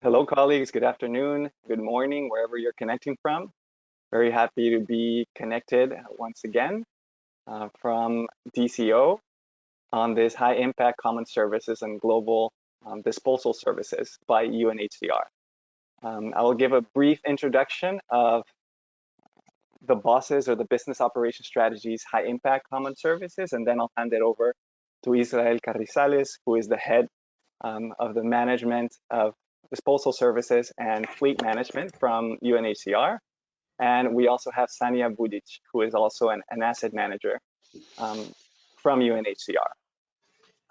Hello, colleagues. Good afternoon, good morning, wherever you're connecting from. Very happy to be connected once again from DCO on this high impact common services and global disposal services by UNHCR. I will give a brief introduction of the BOS's or the business operation strategies high impact common services, and then I'll hand it over to Israel Carrizales, who is the head of the management of disposal services and fleet management from UNHCR. And we also have Sania Budic, who is also an asset manager from UNHCR.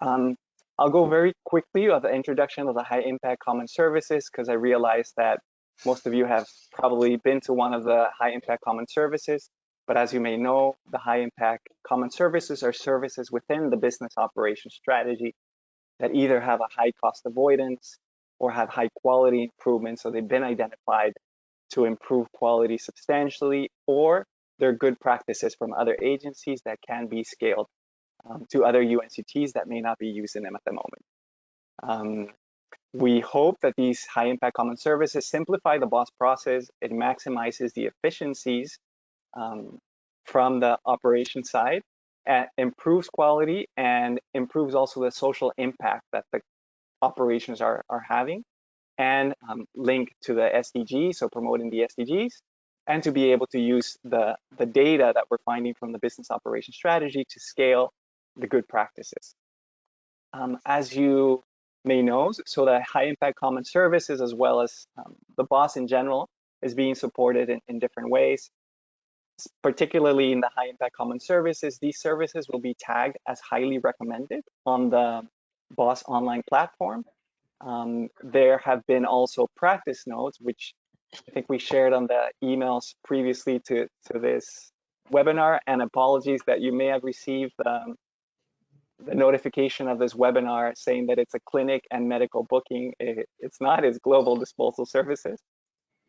I'll go very quickly of the introduction of the high impact common services, because I realize that most of you have probably been to one of the high impact common services. But as you may know, the high impact common services are services within the business operation strategy that either have a high cost avoidance or have high quality improvements. So they've been identified to improve quality substantially, or they're good practices from other agencies that can be scaled to other UNCTs that may not be using them at the moment. We hope that these high impact common services simplify the BOS process. It maximizes the efficiencies from the operation side, improves quality, and improves also the social impact that the operations are having, and link to the SDGs, so promoting the SDGs, and to be able to use the data that we're finding from the business operation strategy to scale the good practices. As you may know, so the high impact common services, as well as the BOS in general, is being supported in different ways. Particularly in the high impact common services, these services will be tagged as highly recommended on the BOS online platform. There have been also practice notes, which I think we shared on the emails previously to this webinar, and apologies that you may have received the notification of this webinar saying that it's a clinic and medical booking. It's not, it's global disposal services.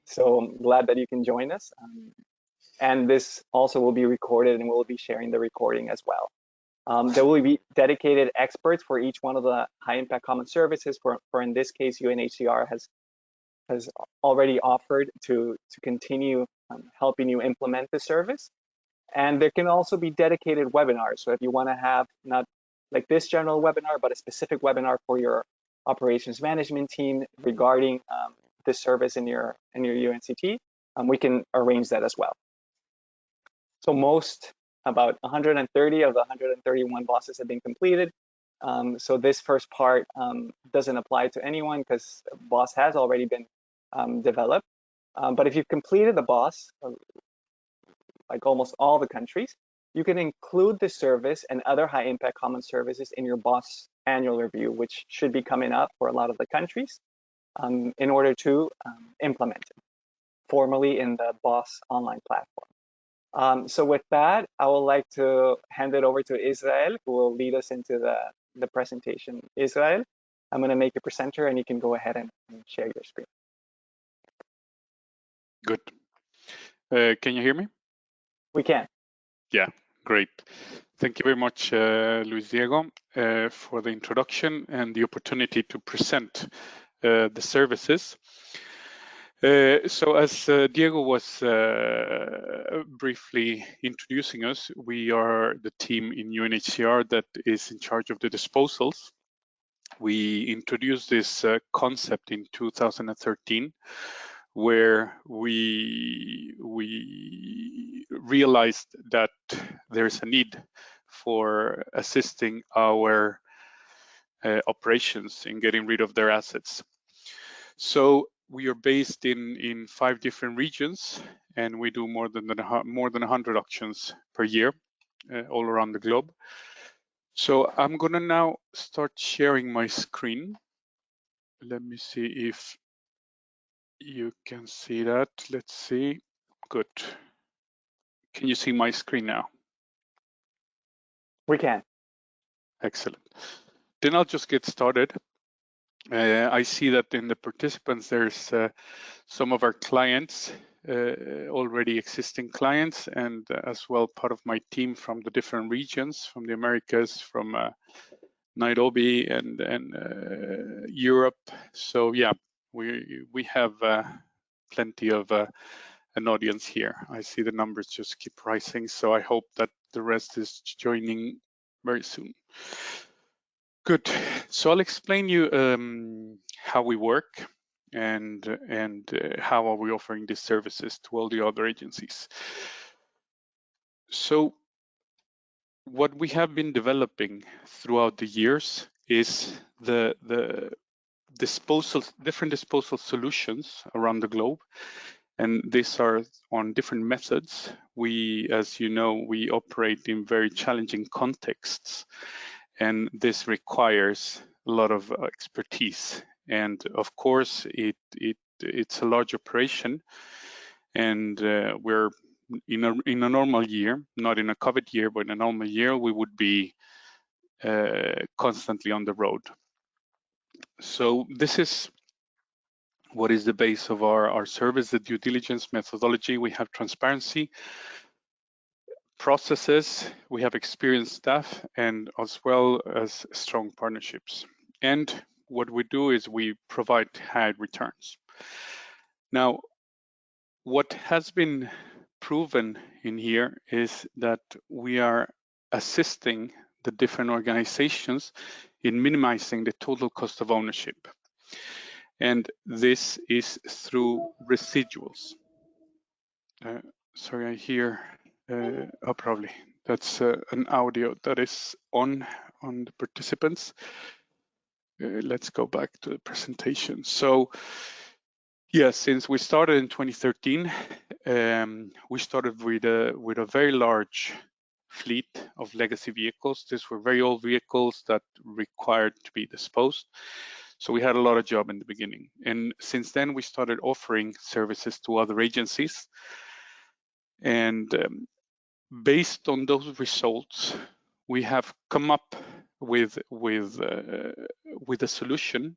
So I'm glad that you can join us. And this also will be recorded, and we'll be sharing the recording as well. There will be dedicated experts for each one of the high impact common services. For in this case, UNHCR has already offered to continue helping you implement the service. And there can also be dedicated webinars. So if you want to have not like this general webinar, but a specific webinar for your operations management team regarding this service in your UNCT, we can arrange that as well. So about 130 of the 131 BOSes have been completed. So this first part doesn't apply to anyone because BOS has already been developed. But if you've completed the BOS, like almost all the countries, you can include the service and other high impact common services in your BOS annual review, which should be coming up for a lot of the countries in order to implement it formally in the BOS online platform. So with that, I would like to hand it over to Israel, who will lead us into the presentation. Israel, I'm going to make you presenter, and you can go ahead and share your screen. Good. Can you hear me? We can. Yeah, great. Thank you very much, Luis Diego, for the introduction and the opportunity to present the services. So as Diego was briefly introducing us, we are the team in UNHCR that is in charge of the disposals. We introduced this concept in 2013, where we realized that there's a need for assisting our operations in getting rid of their assets. So we are based in 5 different regions, and we do more than 100 auctions per year all around the globe. So I'm gonna now start sharing my screen. Let me see if you can see that. Let's see. Good. Can you see my screen now? We can. Excellent. Then I'll just get started. I see that in the participants, there's some of our clients, already existing clients, and as well part of my team from the different regions, from the Americas, from Nairobi and Europe. So yeah, We have plenty of an audience here. I see the numbers just keep rising, so I hope that the rest is joining very soon. Good. So I'll explain you how we work and how are we offering these services to all the other agencies. So what we have been developing throughout the years is the different disposal solutions around the globe, and these are on different methods. We, as you know, we operate in very challenging contexts, and this requires a lot of expertise. And of course, it's a large operation, and we're in a normal year, not in a COVID year, but in a normal year, we would be constantly on the road. So this is what is the base of our service, the due diligence methodology. We have transparency, processes, we have experienced staff, and as well as strong partnerships. And what we do is we provide high returns. Now, what has been proven in here is that we are assisting the different organizations in minimizing the total cost of ownership. And this is through residuals. Sorry, I hear, oh, probably that's an audio that is on the participants. Let's go back to the presentation. So, yeah, since we started in 2013, we started with a very large fleet of legacy vehicles. These were very old vehicles that required to be disposed. So we had a lot of job in the beginning. And since then, we started offering services to other agencies. And based on those results, we have come up with a solution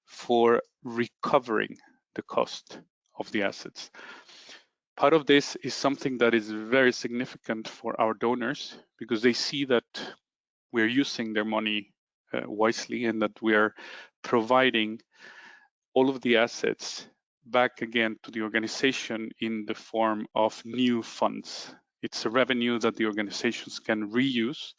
for recovering the cost of the assets. Part of this is something that is very significant for our donors, because they see that we're using their money wisely, and that we are providing all of the assets back again to the organization in the form of new funds. It's a revenue that the organizations can reuse,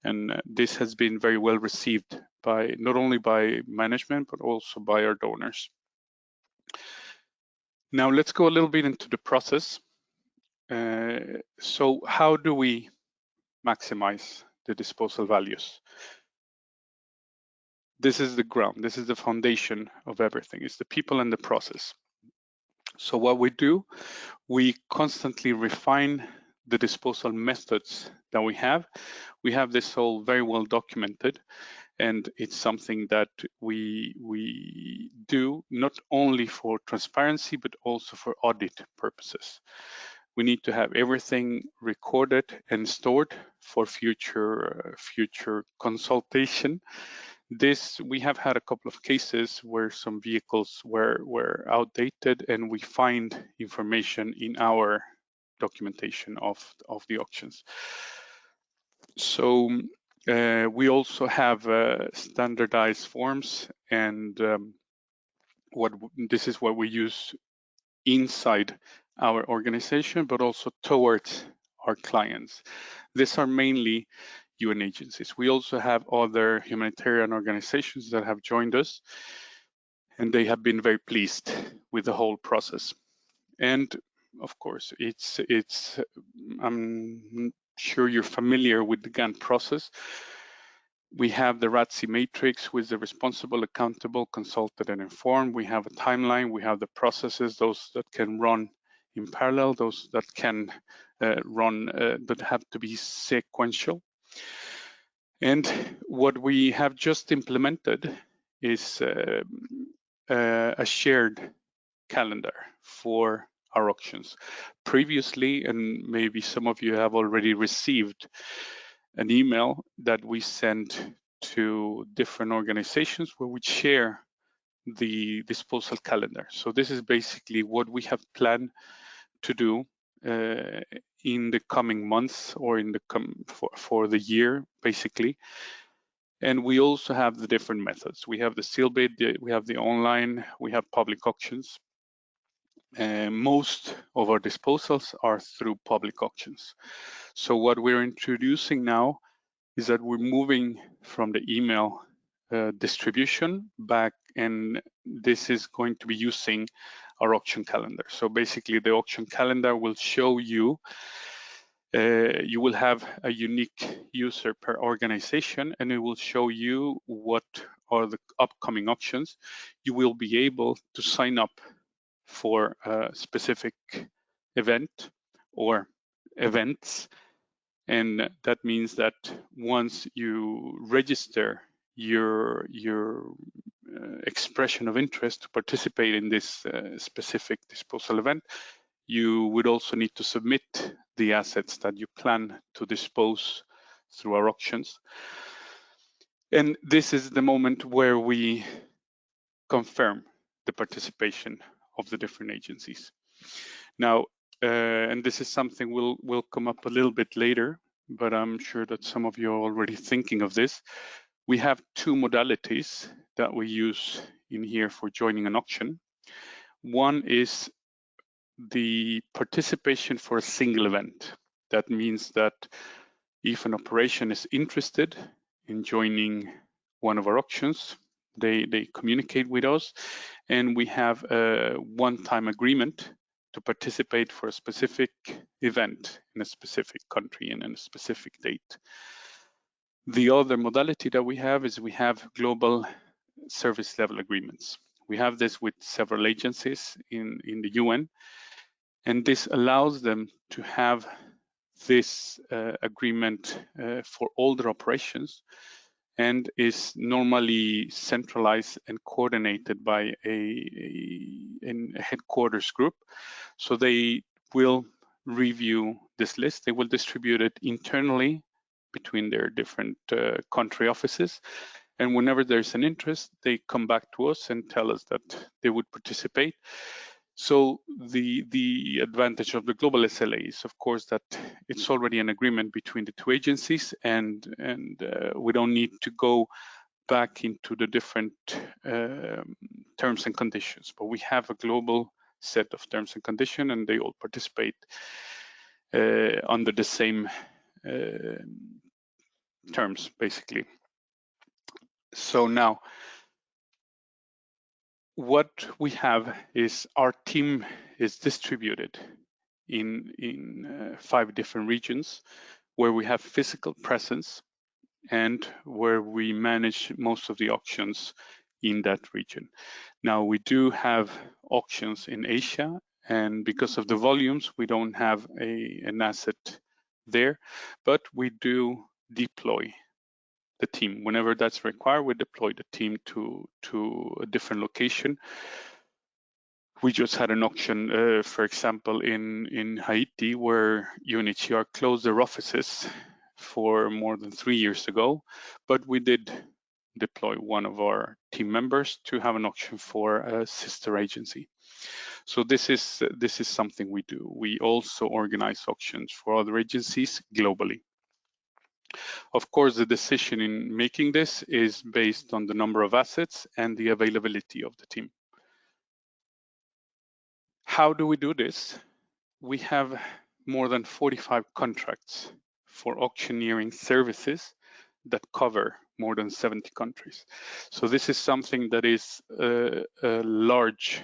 and this has been very well received by not only by management but also by our donors. Now let's go a little bit into the process. So how do we maximize the disposal values? This is the ground, this is the foundation of everything. It's the people and the process. So what we do, we constantly refine the disposal methods that we have. We have this all very well documented, and it's something that we do not only for transparency, but also for audit purposes. We need to have everything recorded and stored for future consultation. This, we have had a couple of cases where some vehicles were outdated, and we find information in our documentation of the auctions. So we also have standardized forms, and this is what we use inside our organization, but also towards our clients. These are mainly UN agencies. We also have other humanitarian organizations that have joined us, and they have been very pleased with the whole process. And of course, I'm sure you're familiar with the Gantt process. We have the RATSI matrix with the responsible, accountable, consulted, and informed. We have a timeline. We have the processes, those that can run in parallel, those that can run, that have to be sequential. And what we have just implemented is a shared calendar for our auctions. Previously, and maybe some of you have already received an email that we sent to different organizations where we share the disposal calendar. So this is basically what we have planned to do in the coming months, or in the for the year, basically. And we also have the different methods. We have the seal bid, we have the online, we have public auctions. Most of our disposals are through public auctions. So what we're introducing now is that we're moving from the email distribution back, and this is going to be using our auction calendar. So basically the auction calendar will show you, you will have a unique user per organization, and it will show you what are the upcoming auctions. You will be able to sign up for a specific event or events. And that means that once you register your expression of interest to participate in this specific disposal event, you would also need to submit the assets that you plan to dispose through our auctions. And this is the moment where we confirm the participation of the different agencies. Now, and this is something will come up a little bit later, but I'm sure that some of you are already thinking of this. We have two modalities that we use in here for joining an auction. One is the participation for a single event. That means that if an operation is interested in joining one of our auctions, they communicate with us, and we have a one-time agreement to participate for a specific event in a specific country and in a specific date. The other modality that we have is we have global service level agreements. We have this with several agencies in the UN, and this allows them to have this agreement for all their operations, and is normally centralized and coordinated by a headquarters group. So they will review this list. They will distribute it internally between their different country offices. And whenever there's an interest, they come back to us and tell us that they would participate. So the advantage of the global SLA is, of course, that it's already an agreement between the two agencies, and we don't need to go back into the different terms and conditions. But we have a global set of terms and conditions, and they all participate under the same terms, basically. So now, what we have is our team is distributed in 5 different regions where we have physical presence and where we manage most of the auctions in that region. Now, we do have auctions in Asia, and because of the volumes, we don't have an asset there, but we do deploy the team. Whenever that's required, we deploy the team to a different location. We just had an auction, for example, in Haiti, where UNHCR closed their offices for more than 3 years ago, but we did deploy one of our team members to have an auction for a sister agency. So this is something we do. We also organize auctions for other agencies globally. Of course, the decision in making this is based on the number of assets and the availability of the team. How do we do this? We have more than 45 contracts for auctioneering services that cover more than 70 countries. So this is something that is a large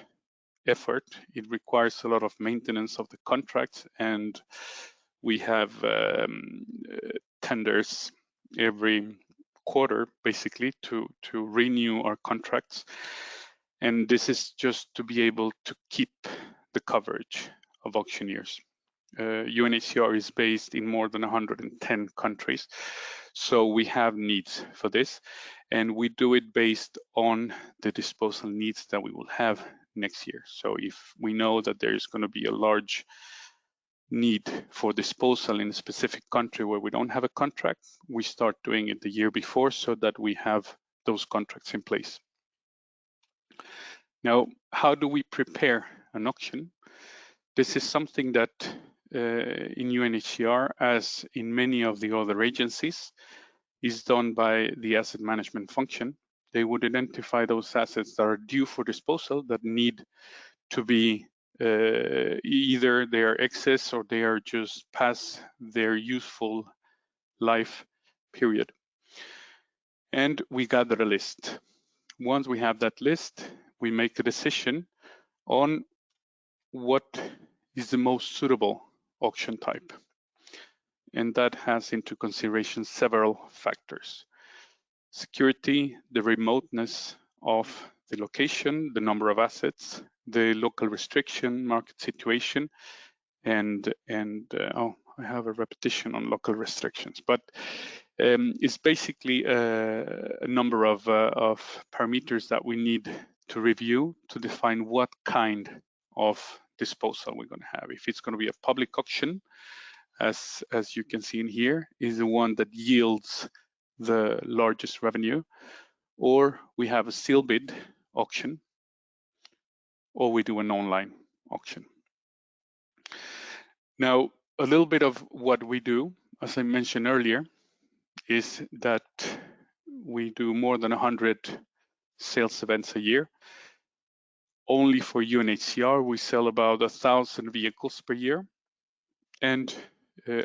effort. It requires a lot of maintenance of the contracts, and we have tenders every quarter, basically, to renew our contracts. And this is just to be able to keep the coverage of auctioneers. UNHCR is based in more than 110 countries, so we have needs for this, and we do it based on the disposal needs that we will have next year. So if we know that there is going to be a large need for disposal in a specific country where we don't have a contract, we start doing it the year before so that we have those contracts in place. Now, how do we prepare an auction? This is something that in UNHCR, as in many of the other agencies, is done by the asset management function. They would identify those assets that are due for disposal, that need to be either they are excess or they are just past their useful life period. And we gather a list. Once we have that list, we make a decision on what is the most suitable auction type. And that has into consideration several factors: security, the remoteness of the location, the number of assets, the local restriction, market situation, and oh, I have a repetition on local restrictions, but it's basically a number of parameters that we need to review to define what kind of disposal we're going to have. If it's going to be a public auction, as you can see in here, is the one that yields the largest revenue, or we have a seal bid auction, or we do an online auction. Now, a little bit of what we do, as I mentioned earlier, is that we do more than 100 sales events a year. Only for UNHCR, we sell about 1,000 vehicles per year, and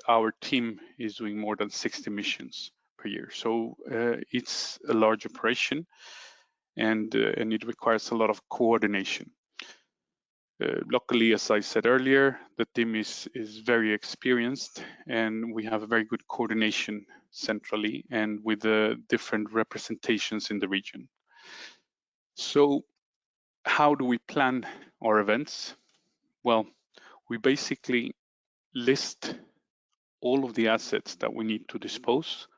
our team is doing more than 60 missions per year. So it's a large operation, and it requires a lot of coordination. Luckily, as I said earlier, the team is very experienced, and we have a very good coordination centrally and with the different representations in the region. So how do we plan our events? Well, we basically list all of the assets that we need to dispose.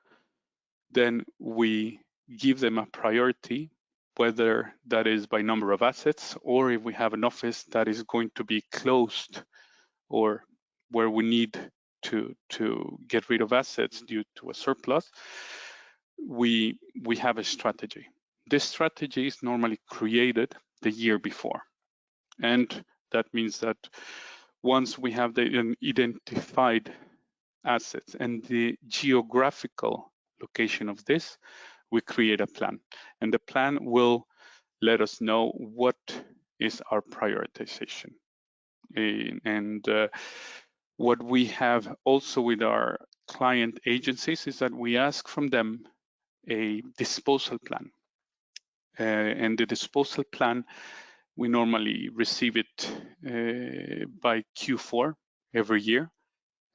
Then we give them a priority, whether that is by number of assets, or if we have an office that is going to be closed, or where we need to get rid of assets due to a surplus, we have a strategy. This strategy is normally created the year before. And that means that once we have the identified assets and the geographical location of this, we create a plan. And the plan will let us know what is our prioritization. And what we have also with our client agencies is that we ask from them a disposal plan. And the disposal plan, we normally receive it by Q4 every year.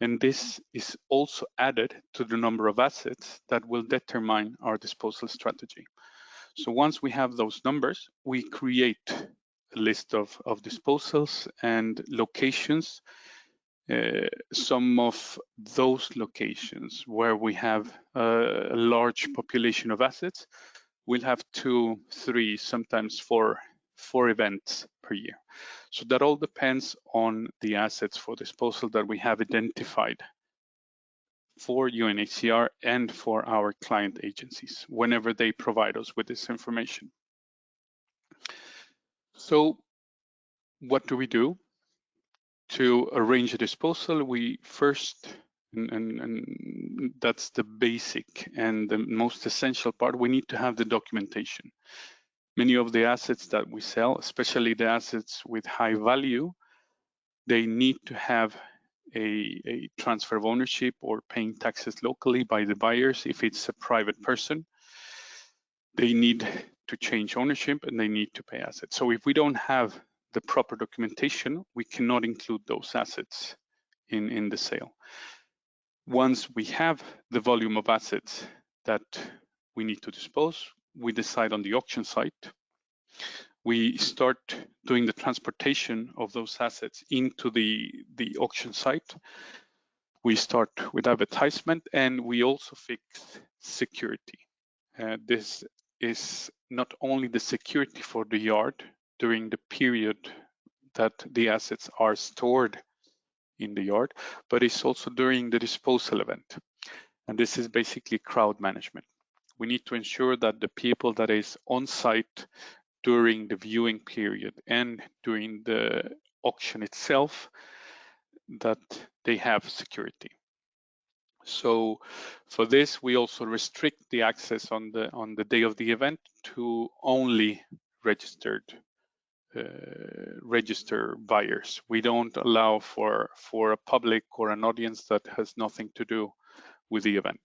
And this is also added to the number of assets that will determine our disposal strategy. So once we have those numbers, we create a list of disposals and locations. Some of those locations where we have a large population of assets, we'll have 2, 3, sometimes 4 events per year. So that all depends on the assets for disposal that we have identified for UNHCR and for our client agencies whenever they provide us with this information. So what do we do to arrange a disposal? We first, and that's the basic and the most essential part, we need to have the documentation. Many of the assets that we sell, especially the assets with high value, they need to have a transfer of ownership or paying taxes locally by the buyers. If it's a private person, they need to change ownership and they need to pay assets. So if we don't have the proper documentation, we cannot include those assets in the sale. Once we have the volume of assets that we need to dispose, we decide on the auction site. We start doing the transportation of those assets into the auction site. We start with advertisement, and we also fix security. This is not only the security for the yard during the period that the assets are stored in the yard, but it's also during the disposal event. And this is basically crowd management. We need to ensure that the people that is on site during the viewing period and during the auction itself, that they have security. So for this, we also restrict the access on the day of the event to only registered buyers. We don't allow for a public or an audience that has nothing to do with the event.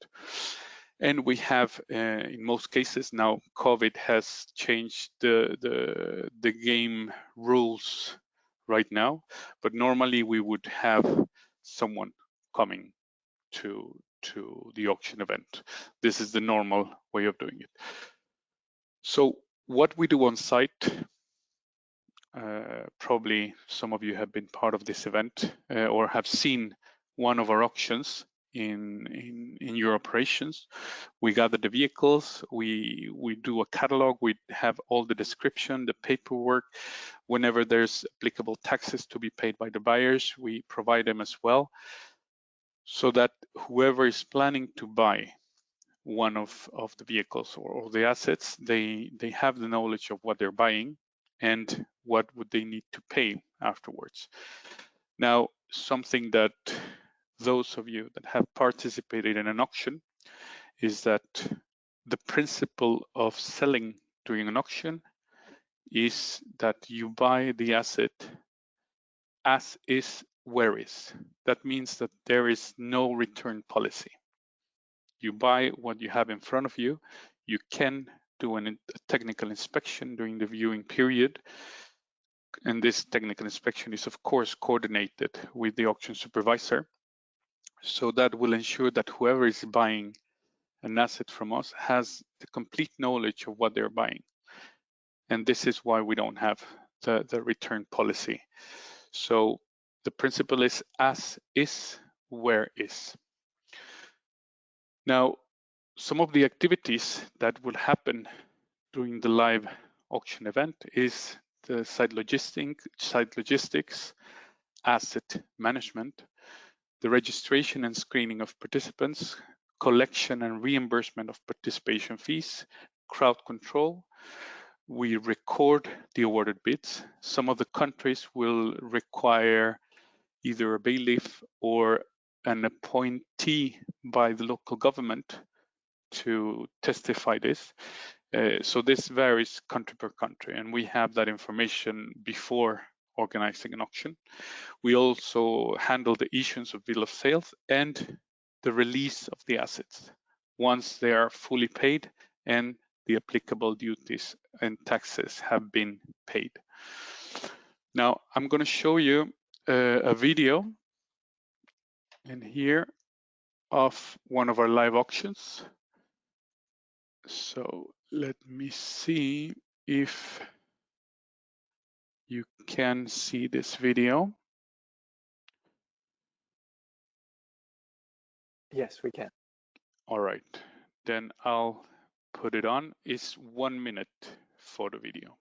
And we have, in most cases now, COVID has changed the game rules right now, but normally we would have someone coming to the auction event. This is the normal way of doing it. So what we do on site, probably some of you have been part of this event or have seen one of our auctions in your operations. We gather the vehicles, we do a catalog, we have all the description, the paperwork. Whenever there's applicable taxes to be paid by the buyers, we provide them as well, so that whoever is planning to buy one of the vehicles or the assets, they have the knowledge of what they're buying and what would they need to pay afterwards. Now, something that those of you that have participated in an auction is that the principle of selling during an auction is that you buy the asset as is, where is. That means that there is no return policy. You buy what you have in front of you. You can do a technical inspection during the viewing period. And this technical inspection is, of course, coordinated with the auction supervisor. So that will ensure that whoever is buying an asset from us has the complete knowledge of what they're buying. And this is why we don't have the return policy. So the principle is as is, where is. Now, some of the activities that will happen during the live auction event is the site logistics, asset management, the registration and screening of participants, collection and reimbursement of participation fees, crowd control. We record the awarded bids. Some of the countries will require either a bailiff or an appointee by the local government to testify this. So this varies country per country, and we have that information before organizing an auction. We also handle the issuance of bill of sales and the release of the assets once they are fully paid and the applicable duties and taxes have been paid. Now, I'm going to show you a video in here of one of our live auctions. So let me see if you can see this video. Yes, we can. All right, then I'll put it on. It's 1 minute for the video.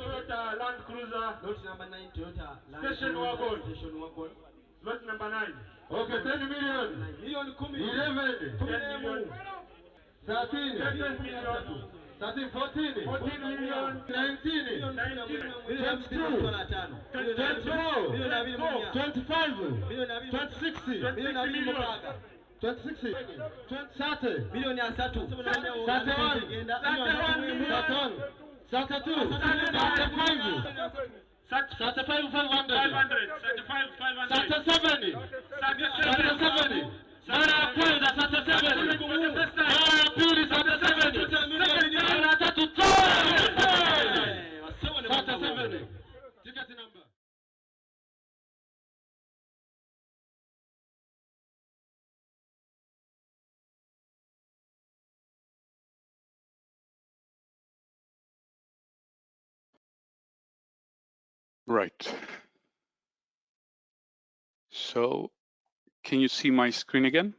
Toyota Land Cruiser. Lot number 9 Toyota Land Station Wagon. Station Wagon. Lot number 9. Okay, 10 million. 9 million 11. 10 million. 13. 13 million. 13, 14. 14 million. 19. 22. 24. 25. 26. 26. 30. Million ya 3. 31. 32, 35, 35, 500, 37, 37, mara kwanza 37, mara pili 37, mara tatu 37, ticket number. Right. So can you see my screen again?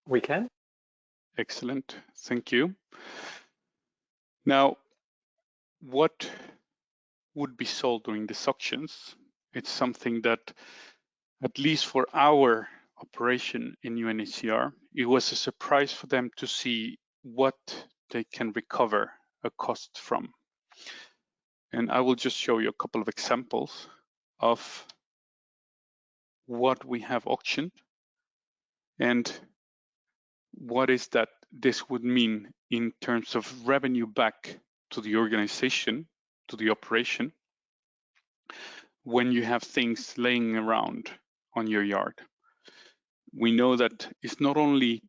We can. Excellent. Thank you. Now, what would be sold during these auctions? It's something that, at least for our operation in UNHCR, it was a surprise for them to see what they can recover a cost from. And I will just show you a couple of examples of what we have auctioned and what is that this would mean in terms of revenue back to the organization, to the operation, when you have things laying around on your yard. We know that it's not only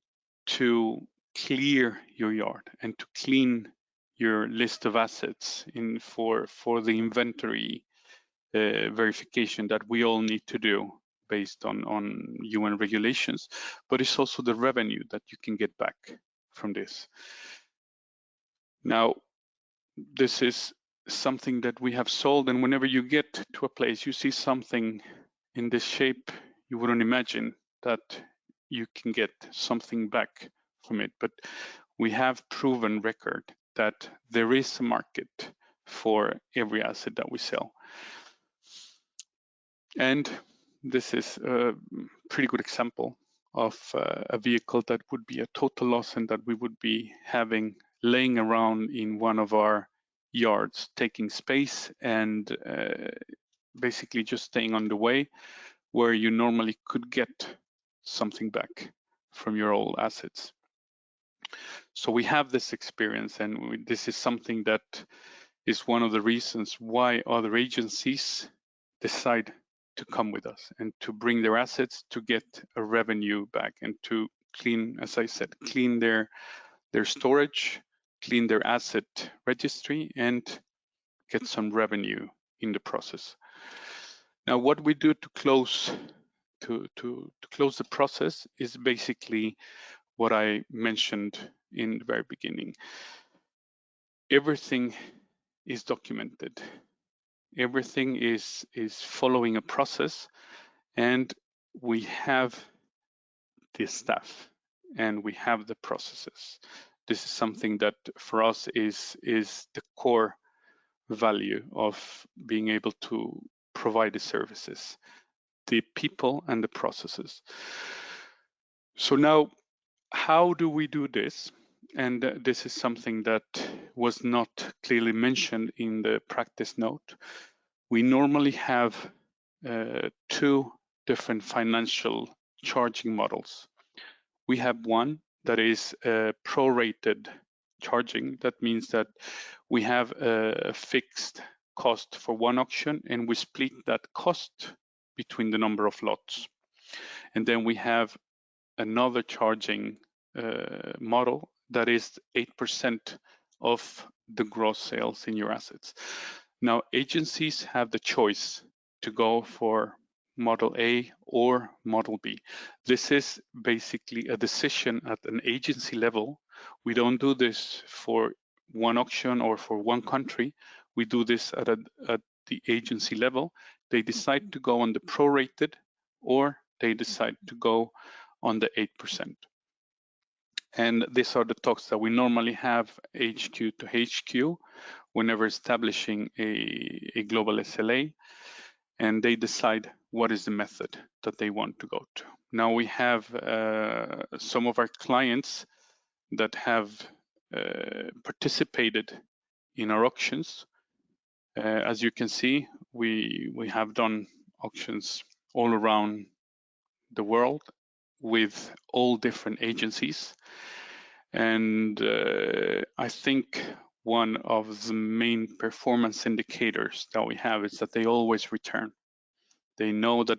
to clear your yard and to clean your list of assets for the inventory verification that we all need to do based on UN regulations, but it's also the revenue that you can get back from this. Now, this is something that we have sold, and whenever you get to a place, you see something in this shape, you wouldn't imagine that you can get something back from it. But we have proven record that there is a market for every asset that we sell. And this is a pretty good example of a vehicle that would be a total loss and that we would be having laying around in one of our yards, taking space and basically just staying on the way where you normally could get something back from your old assets. So we have this experience, and this is something that is one of the reasons why other agencies decide to come with us and to bring their assets to get a revenue back and to clean, as I said, clean their storage, clean their asset registry, and get some revenue in the process. Now, what we do to close the process is basically what I mentioned in the very beginning. Everything is documented. Everything is following a process, and we have the staff and we have the processes. This is something that for us is the core value of being able to provide the services, the people and the processes. So now, how do we do this? And this is something that was not clearly mentioned in the practice note. We normally have two different financial charging models. We have one that is prorated charging. That means that we have a fixed cost for one auction and we split that cost between the number of lots. And then we have another charging model that is 8% of the gross sales in your assets. Now, agencies have the choice to go for Model A or Model B. This is basically a decision at an agency level. We don't do this for one auction or for one country. We do this at the agency level. They decide to go on the prorated, or they decide to go on the 8%. And these are the talks that we normally have HQ to HQ whenever establishing a global SLA, and they decide what is the method that they want to go to. Now we have some of our clients that have participated in our auctions. As you can see, we have done auctions all around the world with all different agencies. And I think one of the main performance indicators that we have is that they always return. They know that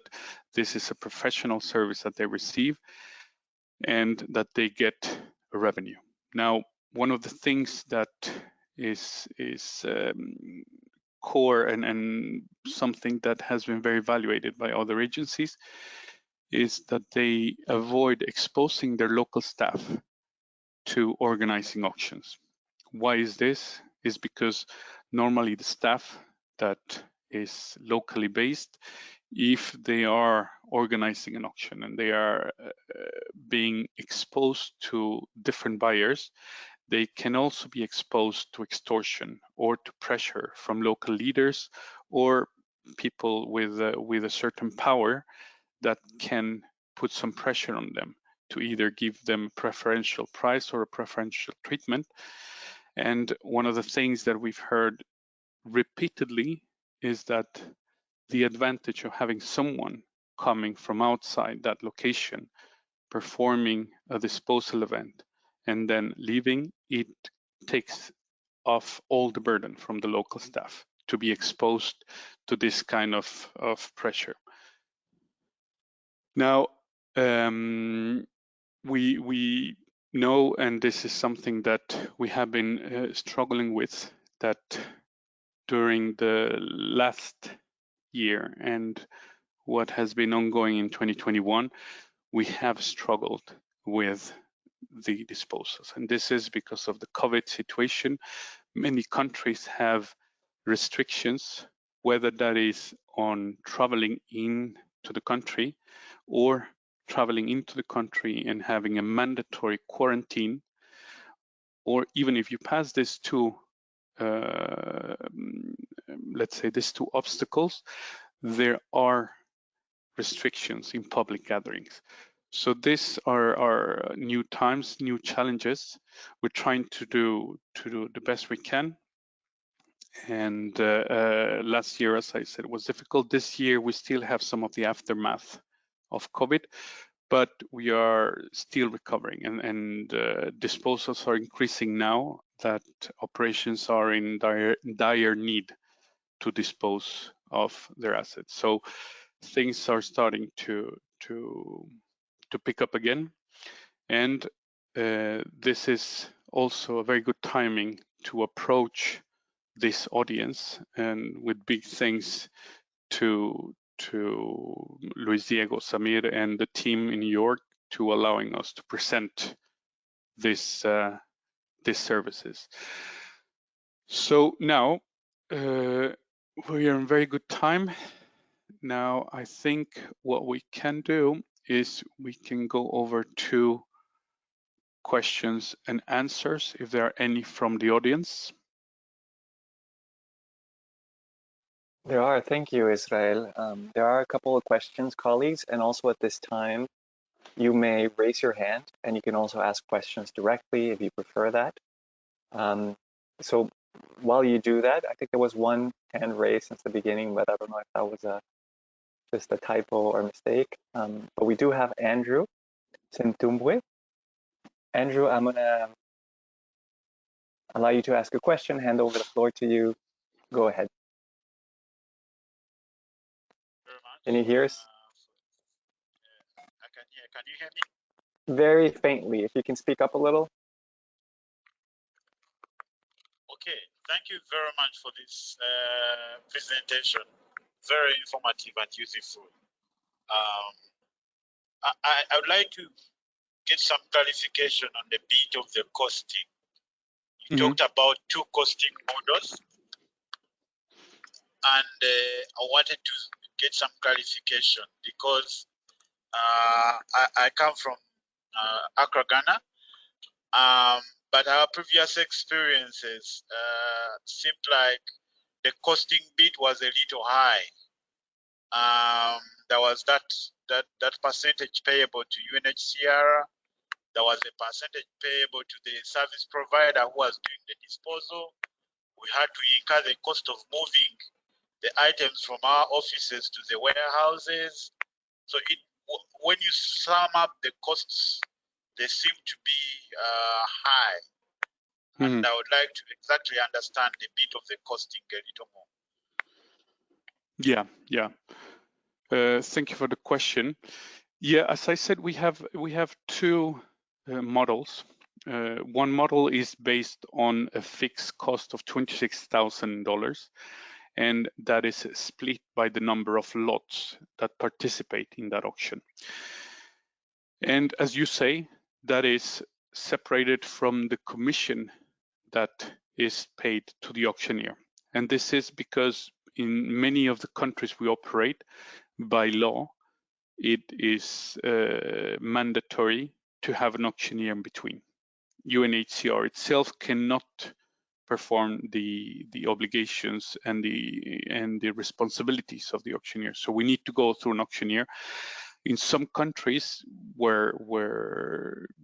this is a professional service that they receive and that they get a revenue. Now, one of the things that is core and something that has been very evaluated by other agencies is that they avoid exposing their local staff to organizing auctions. Why is this? Is because normally the staff that is locally based, if they are organizing an auction and they are being exposed to different buyers, they can also be exposed to extortion or to pressure from local leaders or people with a certain power that can put some pressure on them to either give them a preferential price or a preferential treatment. And one of the things that we've heard repeatedly is that the advantage of having someone coming from outside that location, performing a disposal event, and then leaving, it takes off all the burden from the local staff to be exposed to this kind of pressure. Now, we know, and this is something that we have been struggling with, that during the last year and what has been ongoing in 2021, we have struggled with the disposals. And this is because of the COVID situation. Many countries have restrictions, whether that is on traveling in to the country or traveling into the country and having a mandatory quarantine, or even if you pass this two, let's say these two obstacles, there are restrictions in public gatherings. So these are new times, new challenges. We're trying to do the best we can. And last year, as I said, was difficult. This year, we still have some of the aftermath of COVID, but we are still recovering, and disposals are increasing now that operations are in dire need to dispose of their assets. So things are starting to pick up again, and this is also a very good timing to approach this audience, and with big thanks to Luis Diego, Samir, and the team in New York to allowing us to present this these services. So now we are in very good time. Now I think what we can do is we can go over to questions and answers if there are any from the audience. There are. Thank you, Israel. There are a couple of questions, colleagues, and also at this time, you may raise your hand, and you can also ask questions directly if you prefer that. So while you do that, I think there was one hand raised since the beginning, but I don't know if that was just a typo or mistake. But we do have Andrew Sentumbwe. Andrew, I'm gonna allow you to ask a question, hand over the floor to you. Go ahead. Can you hear us? Can you hear me? Very faintly. If you can speak up a little. Okay, thank you very much for this presentation. Very informative and useful. I would like to get some clarification on the bit of the costing. You talked about two costing models, and I wanted to get some clarification because I come from Accra, Ghana, but our previous experiences seemed like the costing bit was a little high. There was that percentage payable to UNHCR. There was a percentage payable to the service provider who was doing the disposal. We had to incur the cost of moving the items from our offices to the warehouses. So when you sum up the costs, they seem to be high. And I would like to exactly understand the bit of the costing a little more. Yeah. Thank you for the question. Yeah, as I said, we have two models. One model is based on a fixed cost of $26,000, and that is split by the number of lots that participate in that auction. And as you say, that is separated from the commission that is paid to the auctioneer. And this is because in many of the countries we operate, by law, it is mandatory to have an auctioneer in between. UNHCR itself cannot perform the obligations and the responsibilities of the auctioneer. So we need to go through an auctioneer. In some countries where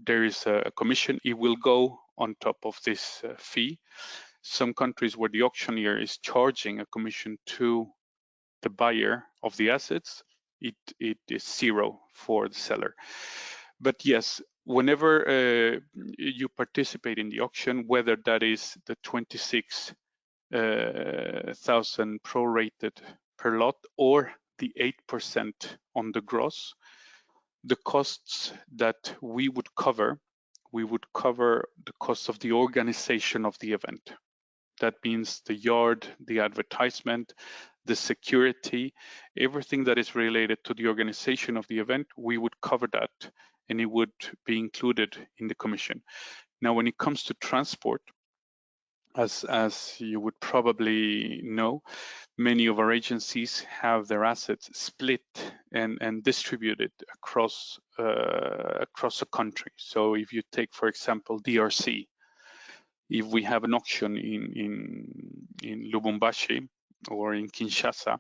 there is a commission, it will go on top of this fee. Some countries where the auctioneer is charging a commission to the buyer of the assets, it is zero for the seller. But yes, whenever you participate in the auction, whether that is the 26,000 prorated per lot or the 8% on the gross, the costs that we would cover the cost of the organization of the event. That means the yard, the advertisement, the security, everything that is related to the organization of the event, we would cover that and it would be included in the commission. Now, when it comes to transport, as you would probably know, many of our agencies have their assets split and distributed across a country. So if you take, for example, DRC, if we have an auction in Lubumbashi or in Kinshasa,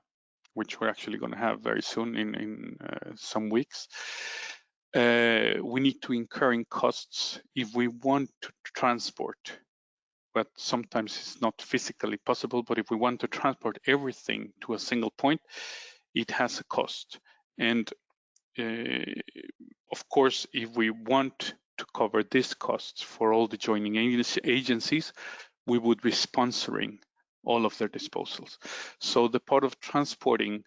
which we're actually going to have very soon in some weeks, we need to incur in costs if we want to transport, but sometimes it's not physically possible. But if we want to transport everything to a single point, it has a cost. And of course, if we want to cover these costs for all the joining agencies, we would be sponsoring all of their disposals. So the part of transporting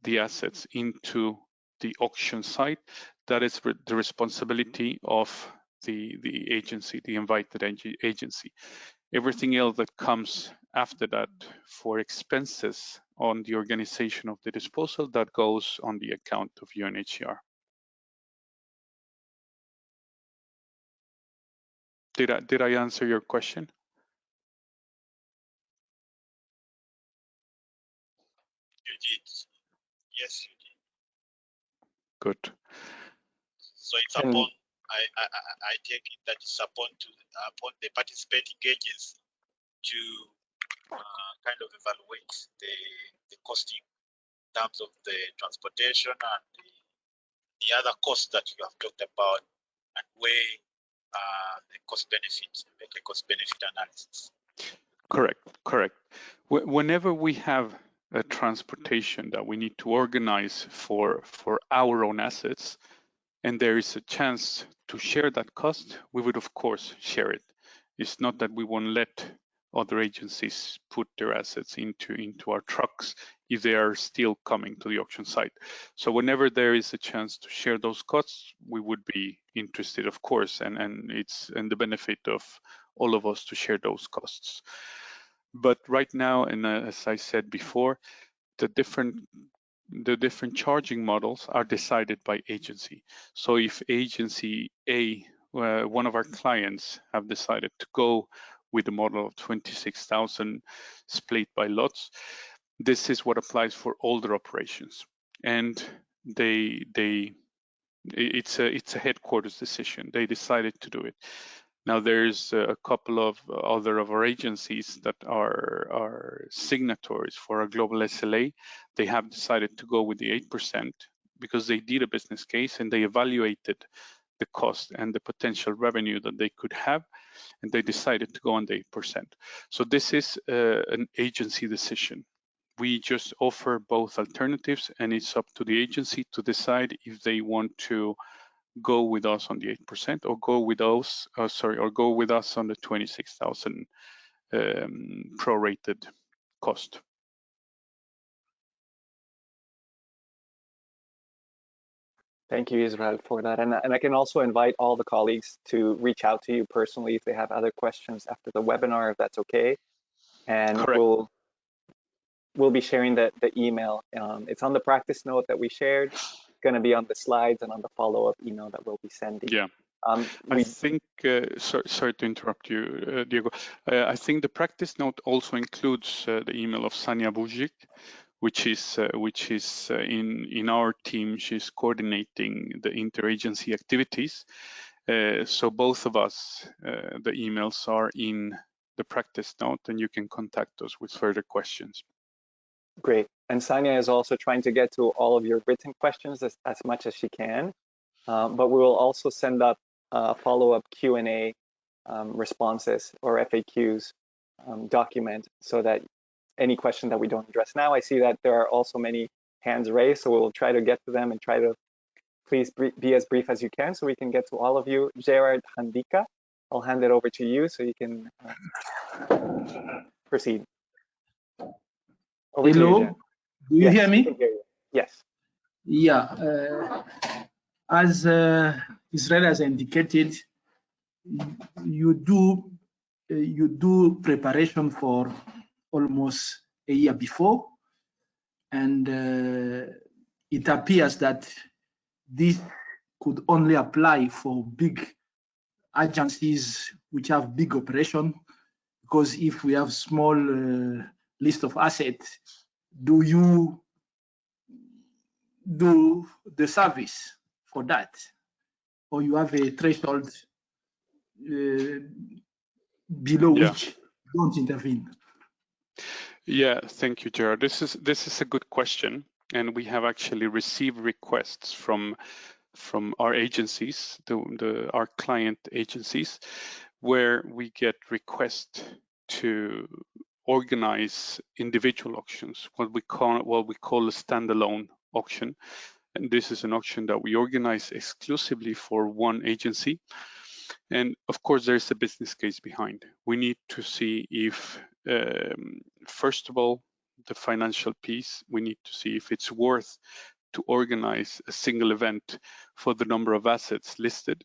the assets into the auction site, that is the responsibility of the agency, the invited agency. Everything else that comes after that for expenses on the organization of the disposal, that goes on the account of UNHCR. Did I answer your question? You did. Yes, you did. Good. So it's upon, I take it that it's upon the participating agency to kind of evaluate the costing in terms of the transportation and the other costs that you have talked about, and weigh the cost benefit, make a cost benefit analysis. Correct. Whenever we have a transportation that we need to organize for our own assets, and there is a chance to share that cost, we would of course share it. It's not that we won't let other agencies put their assets into our trucks if they are still coming to the auction site. So whenever there is a chance to share those costs, we would be interested, of course, and it's in the benefit of all of us to share those costs. But right now, and as I said before, the different charging models are decided by agency. So if agency A, one of our clients, have decided to go with the model of 26,000 split by lots, this is what applies for all their operations. And it's a headquarters decision. They decided to do it. Now there's a couple of other of our agencies that are signatories for a global SLA. They have decided to go with the 8% because they did a business case and they evaluated the cost and the potential revenue that they could have, and they decided to go on the 8%. So this is an agency decision. We just offer both alternatives, and it's up to the agency to decide if they want to go with us on the 8% or go with us, or go with us on the 26,000 prorated cost. Thank you, Israel, for that. And I can also invite all the colleagues to reach out to you personally if they have other questions after the webinar, if that's okay. And Correct. we'll be sharing the email. It's on the practice note that we shared. It's going to be on the slides and on the follow-up email that we'll be sending. Yeah. I think, sorry to interrupt you, Diego. I think the practice note also includes the email of Sania Bujic, which is in our team. She's coordinating the interagency activities. So both of us, the emails are in the practice note, and you can contact us with further questions. Great. And Sanya is also trying to get to all of your written questions as much as she can. But we will also send up follow-up Q&A responses or FAQs document so that any question that we don't address now, I see that there are also many hands raised, so we'll try to get to them and try to please be as brief as you can so we can get to all of you. Gerard Handika, I'll hand it over to you so you can proceed. Over Hello, to you, do you yes, hear me? We can hear you. Yes. Yeah, as Israel has indicated, you do preparation for almost a year before, and it appears that this could only apply for big agencies which have big operation, because if we have small list of assets, do you do the service for that, or you have a threshold below which you don't intervene? Yeah, thank you, Gerard. This is a good question, and we have actually received requests from our agencies, our client agencies, where we get requests to organize individual auctions, what we call a standalone auction. And this is an auction that we organize exclusively for one agency. And of course, there's a business case behind. We need to see if, first of all, the financial piece, we need to see if it's worth to organize a single event for the number of assets listed.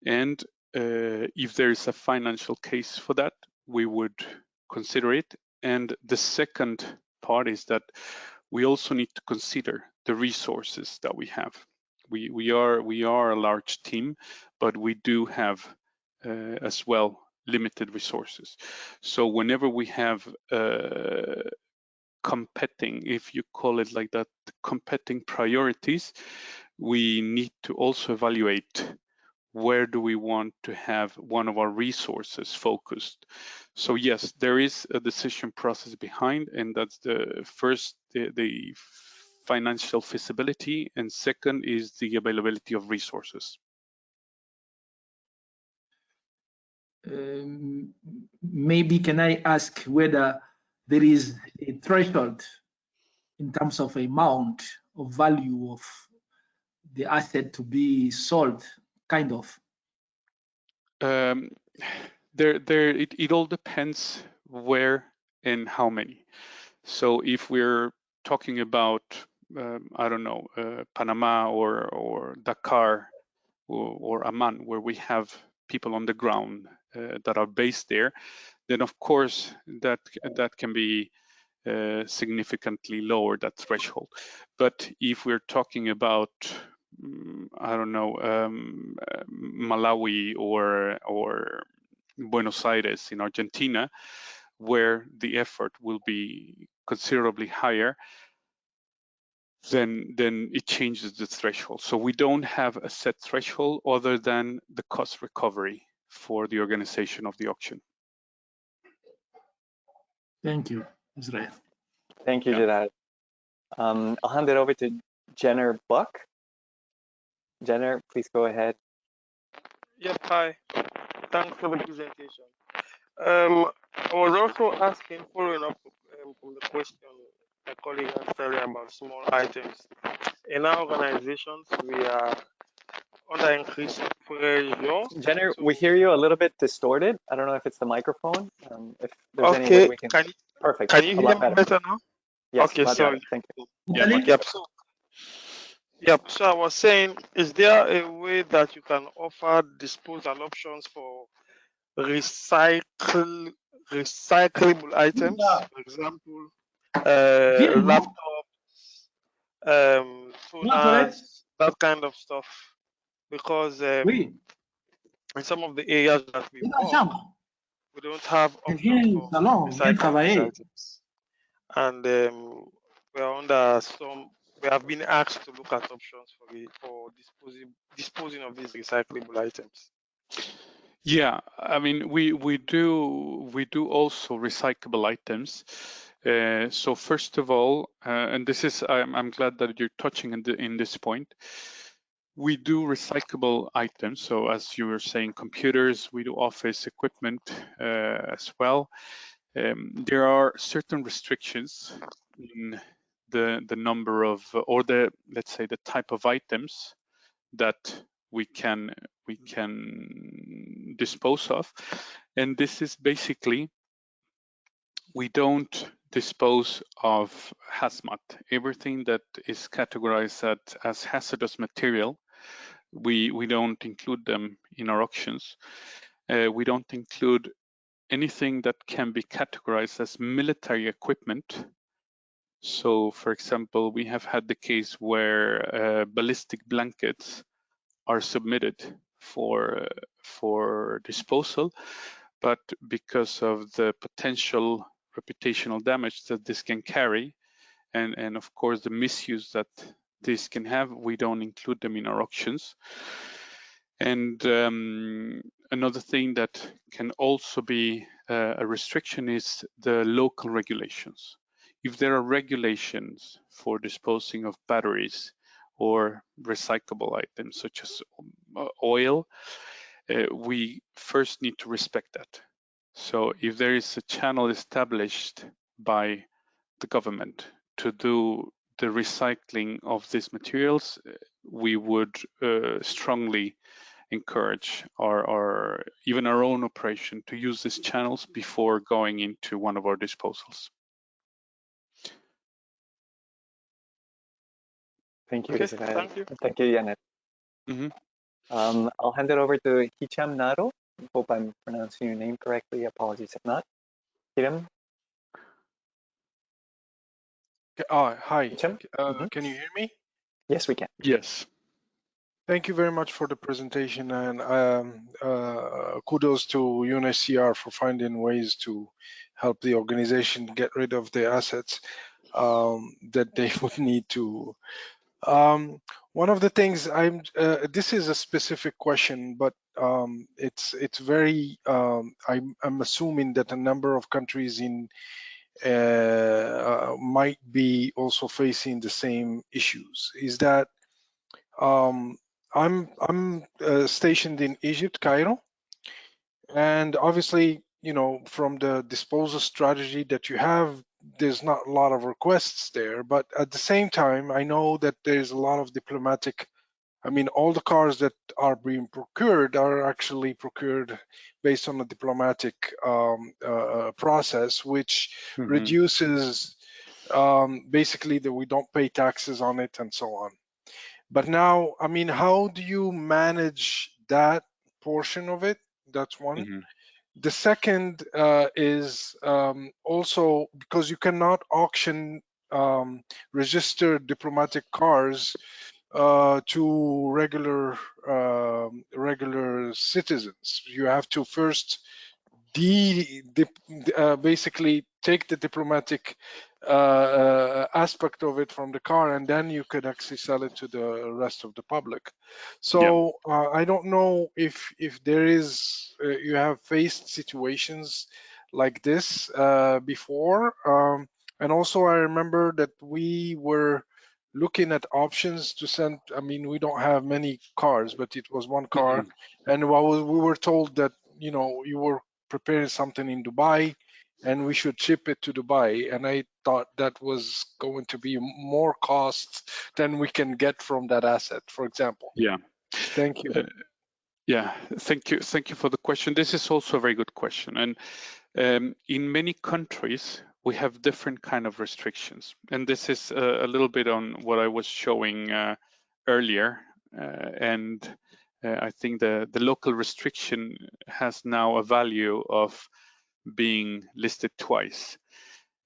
And if there is a financial case for that, we would consider it. And the second part is that we also need to consider the resources that we have. We are a large team, but we do have as well limited resources. So whenever we have competing, if you call it like that, competing priorities, we need to also evaluate where do we want to have one of our resources focused. So yes, there is a decision process behind, and that's the first, the financial feasibility, and second is the availability of resources. Maybe can I ask whether there is a threshold in terms of amount of value of the asset to be sold, kind of? It all depends where and how many. So if we're talking about I don't know, Panama or Dakar or Amman, where we have people on the ground that are based there, then of course that can be significantly lower, that threshold. But if we're talking about I don't know, Malawi or Buenos Aires in Argentina, where the effort will be considerably higher, then it changes the threshold. So we don't have a set threshold other than the cost recovery for the organization of the auction. Thank you, Israel. Thank you, Gerard. I'll hand it over to Jenner Buck. Jenner, please go ahead. Yep, hi. Thanks for the presentation. I was also asking, following up from the question my colleague asked earlier about small items. In our organizations, we are under increased pressure. Jenner, we hear you a little bit distorted. I don't know if it's the microphone. If there's any way we can. Perfect. Can you hear me better now? Yes, okay, sorry. Thank you. Yep. So I was saying, is there a way that you can offer disposal options for recyclable items, for example, laptops, toners, that kind of stuff? Because in some of the areas that we work, we don't have options for recyclable items, and we have been asked to look at options for disposing of these recyclable items. Yeah, I mean, we do also recyclable items, So first of all, and this is, I'm glad that you're touching in this point. We do recyclable items. So as you were saying, computers, we do office equipment as well. There are certain restrictions in the number of, or let's say the type of items that we can dispose of, and this is basically, we don't dispose of hazmat. Everything that is categorized as hazardous material, we don't include them in our auctions. We don't include anything that can be categorized as military equipment. So, for example, we have had the case where ballistic blankets are submitted for disposal, but because of the potential reputational damage that this can carry, and of course the misuse that this can have, we don't include them in our auctions. And another thing that can also be a restriction is the local regulations. If there are regulations for disposing of batteries or recyclable items such as oil, we first need to respect that. So if there is a channel established by the government to do the recycling of these materials, we would strongly encourage our even our own operation to use these channels before going into one of our disposals. Thank you, Okay, Israel. thank you. Thank you, Janet. I'll hand it over to Hicham Naro. I hope I'm pronouncing your name correctly. Apologies if not. Hicham? Hi. Hicham? Can you hear me? Yes, we can. Yes. Thank you very much for the presentation, and kudos to UNHCR for finding ways to help the organization get rid of the assets that they would need to. One of the things this is a specific question, but it's very, I'm assuming that a number of countries in might be also facing the same issues. Is that I'm stationed in Egypt, Cairo, and obviously, you know, from the disposal strategy that you have, there's not a lot of requests there. But at the same time, I know that there's a lot of diplomatic. I mean, all the cars that are being procured are actually procured based on a diplomatic process, which reduces basically that we don't pay taxes on it and so on. But now, I mean, how do you manage that portion of it? That's one. The second is also because you cannot auction registered diplomatic cars to regular citizens. You have to first basically take the diplomatic aspect of it from the car, and then you could actually sell it to the rest of the public. So I don't know if there is you have faced situations like this before, and also I remember that we were looking at options to send. I mean, we don't have many cars, but it was one car, and while we were told that, you know, you were preparing something in Dubai and we should ship it to Dubai, and I thought that was going to be more cost than we can get from that asset, for example. Yeah. Thank you. Yeah, thank you for the question. This is also a very good question, and in many countries we have different kind of restrictions, and this is a little bit on what I was showing earlier, and I think the local restriction has now a value of being listed twice.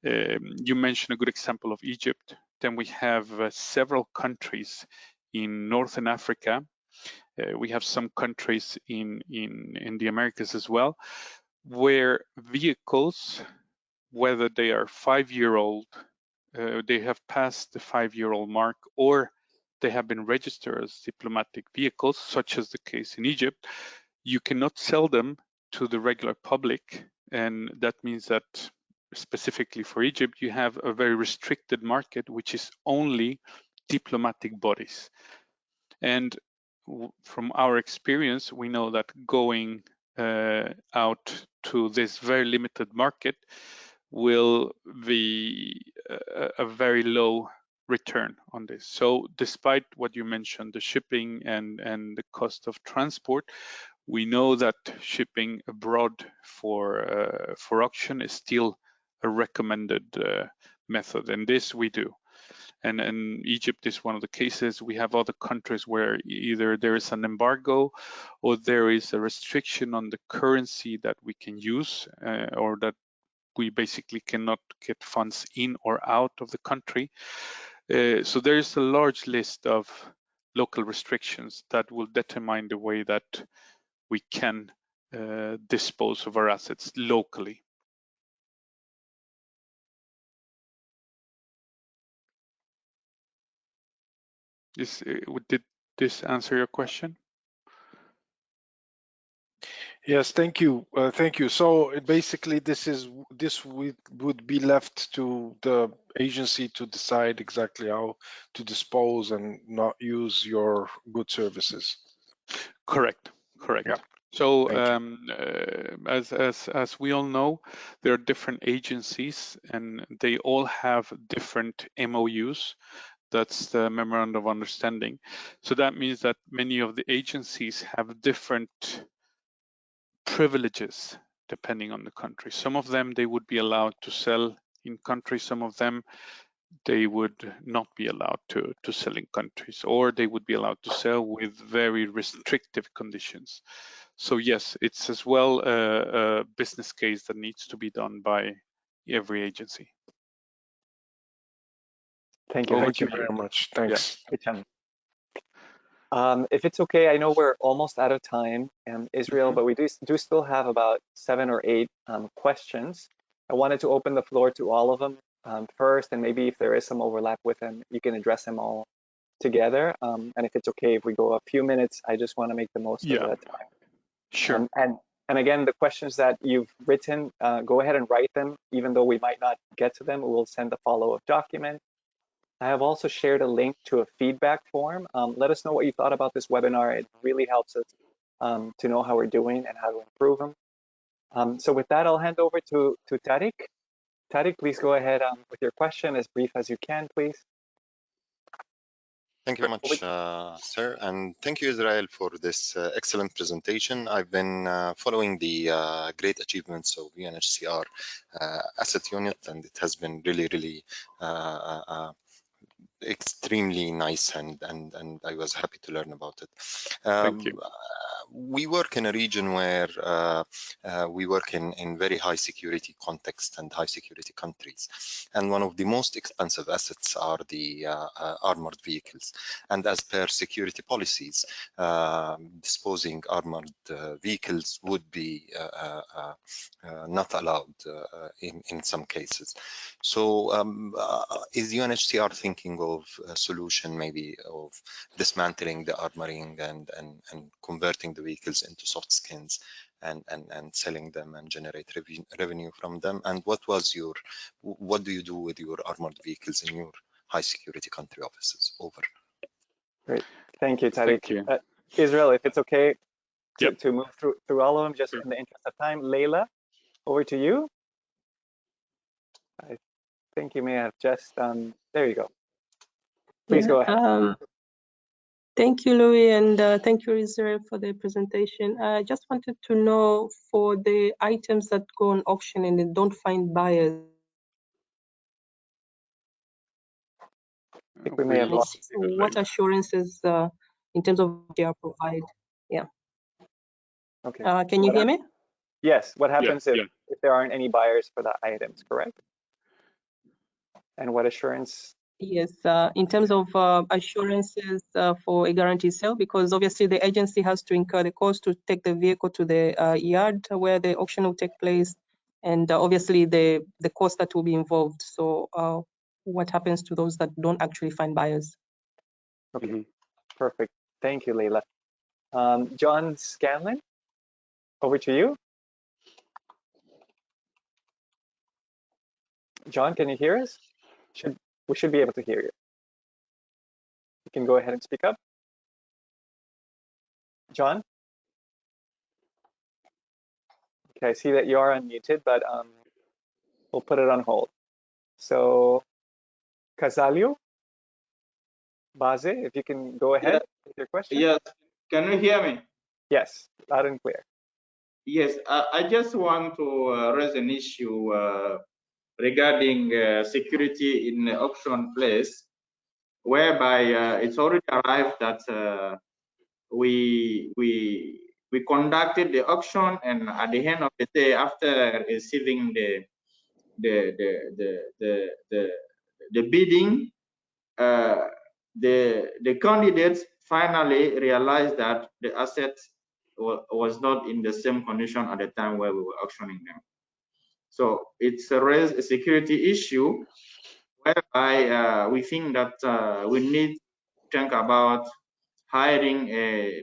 You mentioned a good example of Egypt. Then we have several countries in Northern Africa. We have some countries in the Americas as well, where vehicles, whether they are 5-year-old, they have passed the 5-year-old mark, or they have been registered as diplomatic vehicles, such as the case in Egypt, you cannot sell them to the regular public, and that means that specifically for Egypt, you have a very restricted market, which is only diplomatic bodies. And from our experience, we know that going out to this very limited market will be a very low return on this. So despite what you mentioned, the shipping and the cost of transport, we know that shipping abroad for auction is still a recommended method, and this we do. And Egypt is one of the cases. We have other countries where either there is an embargo or there is a restriction on the currency that we can use, or that we basically cannot get funds in or out of the country. So there is a large list of local restrictions that will determine the way that we can dispose of our assets locally. Did this answer your question? Yes, thank you. Thank you. So basically, this would be left to the agency to decide exactly how to dispose and not use your good services. Correct. Correct. Yeah. So as we all know, there are different agencies and they all have different MOUs. That's the memorandum of understanding. So that means that many of the agencies have different privileges depending on the country. Some of them they would be allowed to sell in countries, some of them they would not be allowed to sell in countries, or they would be allowed to sell with very restrictive conditions. So yes, it's as well a business case that needs to be done by every agency. Thank you. Thank you very much. Thanks. Yeah. If it's okay, I know we're almost out of time, Israel, but we do still have about 7 or 8 questions. I wanted to open the floor to all of them first, and maybe if there is some overlap with them, you can address them all together. And if it's okay, if we go a few minutes, I just want to make the most of that time. Sure. And again, the questions that you've written, go ahead and write them, even though we might not get to them. We'll send a follow-up document. I have also shared a link to a feedback form. Let us know what you thought about this webinar. It really helps us to know how we're doing and how to improve them. So with that, I'll hand over to Tariq. Tariq, please go ahead with your question, as brief as you can, please. Thank you very much, sir, and thank you, Israel, for this excellent presentation. I've been following the great achievements of UNHCR asset unit, and it has been really extremely nice, and I was happy to learn about it. Thank you. We work in a region where we work in very high security context and high security countries. And one of the most expensive assets are the armored vehicles. And as per security policies, disposing armored vehicles would be not allowed in some cases. So is UNHCR thinking of a solution maybe of dismantling the armoring and converting the vehicles into soft skins and selling them and generate revenue from them? And what do you do with your armored vehicles in your high security country offices? Over. Great, thank you, Tariq. Thank you. Israel, if it's okay Yep. to move through all of them, just Sure. in the interest of time. Leila, over to you. I think you may have just, there you go. Please go ahead. Thank you, Louis, and thank you, Israel, for the presentation. I just wanted to know, for the items that go on auction and they don't find buyers, I think we may have lost what assurances in terms of what they are provide? Yeah. Okay. Can you hear me? Yes. What happens Yeah. if there aren't any buyers for the items, correct? And what assurance? Yes, in terms of assurances for a guaranteed sale, because obviously the agency has to incur the cost to take the vehicle to the yard where the auction will take place, and obviously the cost that will be involved. So what happens to those that don't actually find buyers? Okay, perfect. Thank you, Leila. John Scanlon, over to you. John, can you hear us? We should be able to hear you. You can go ahead and speak up. John? Okay, I see that you are unmuted, but we'll put it on hold. So, Casalio, Baze, if you can go ahead with your question. Yes, can you hear me? Yes, loud and clear. Yes, I just want to raise an issue regarding security in the auction place, whereby it's already arrived that we conducted the auction, and at the end of the day, after receiving the bidding, the candidates finally realized that the assets was not in the same condition at the time where we were auctioning them. So it's raised a security issue whereby we think that we need to think about hiring a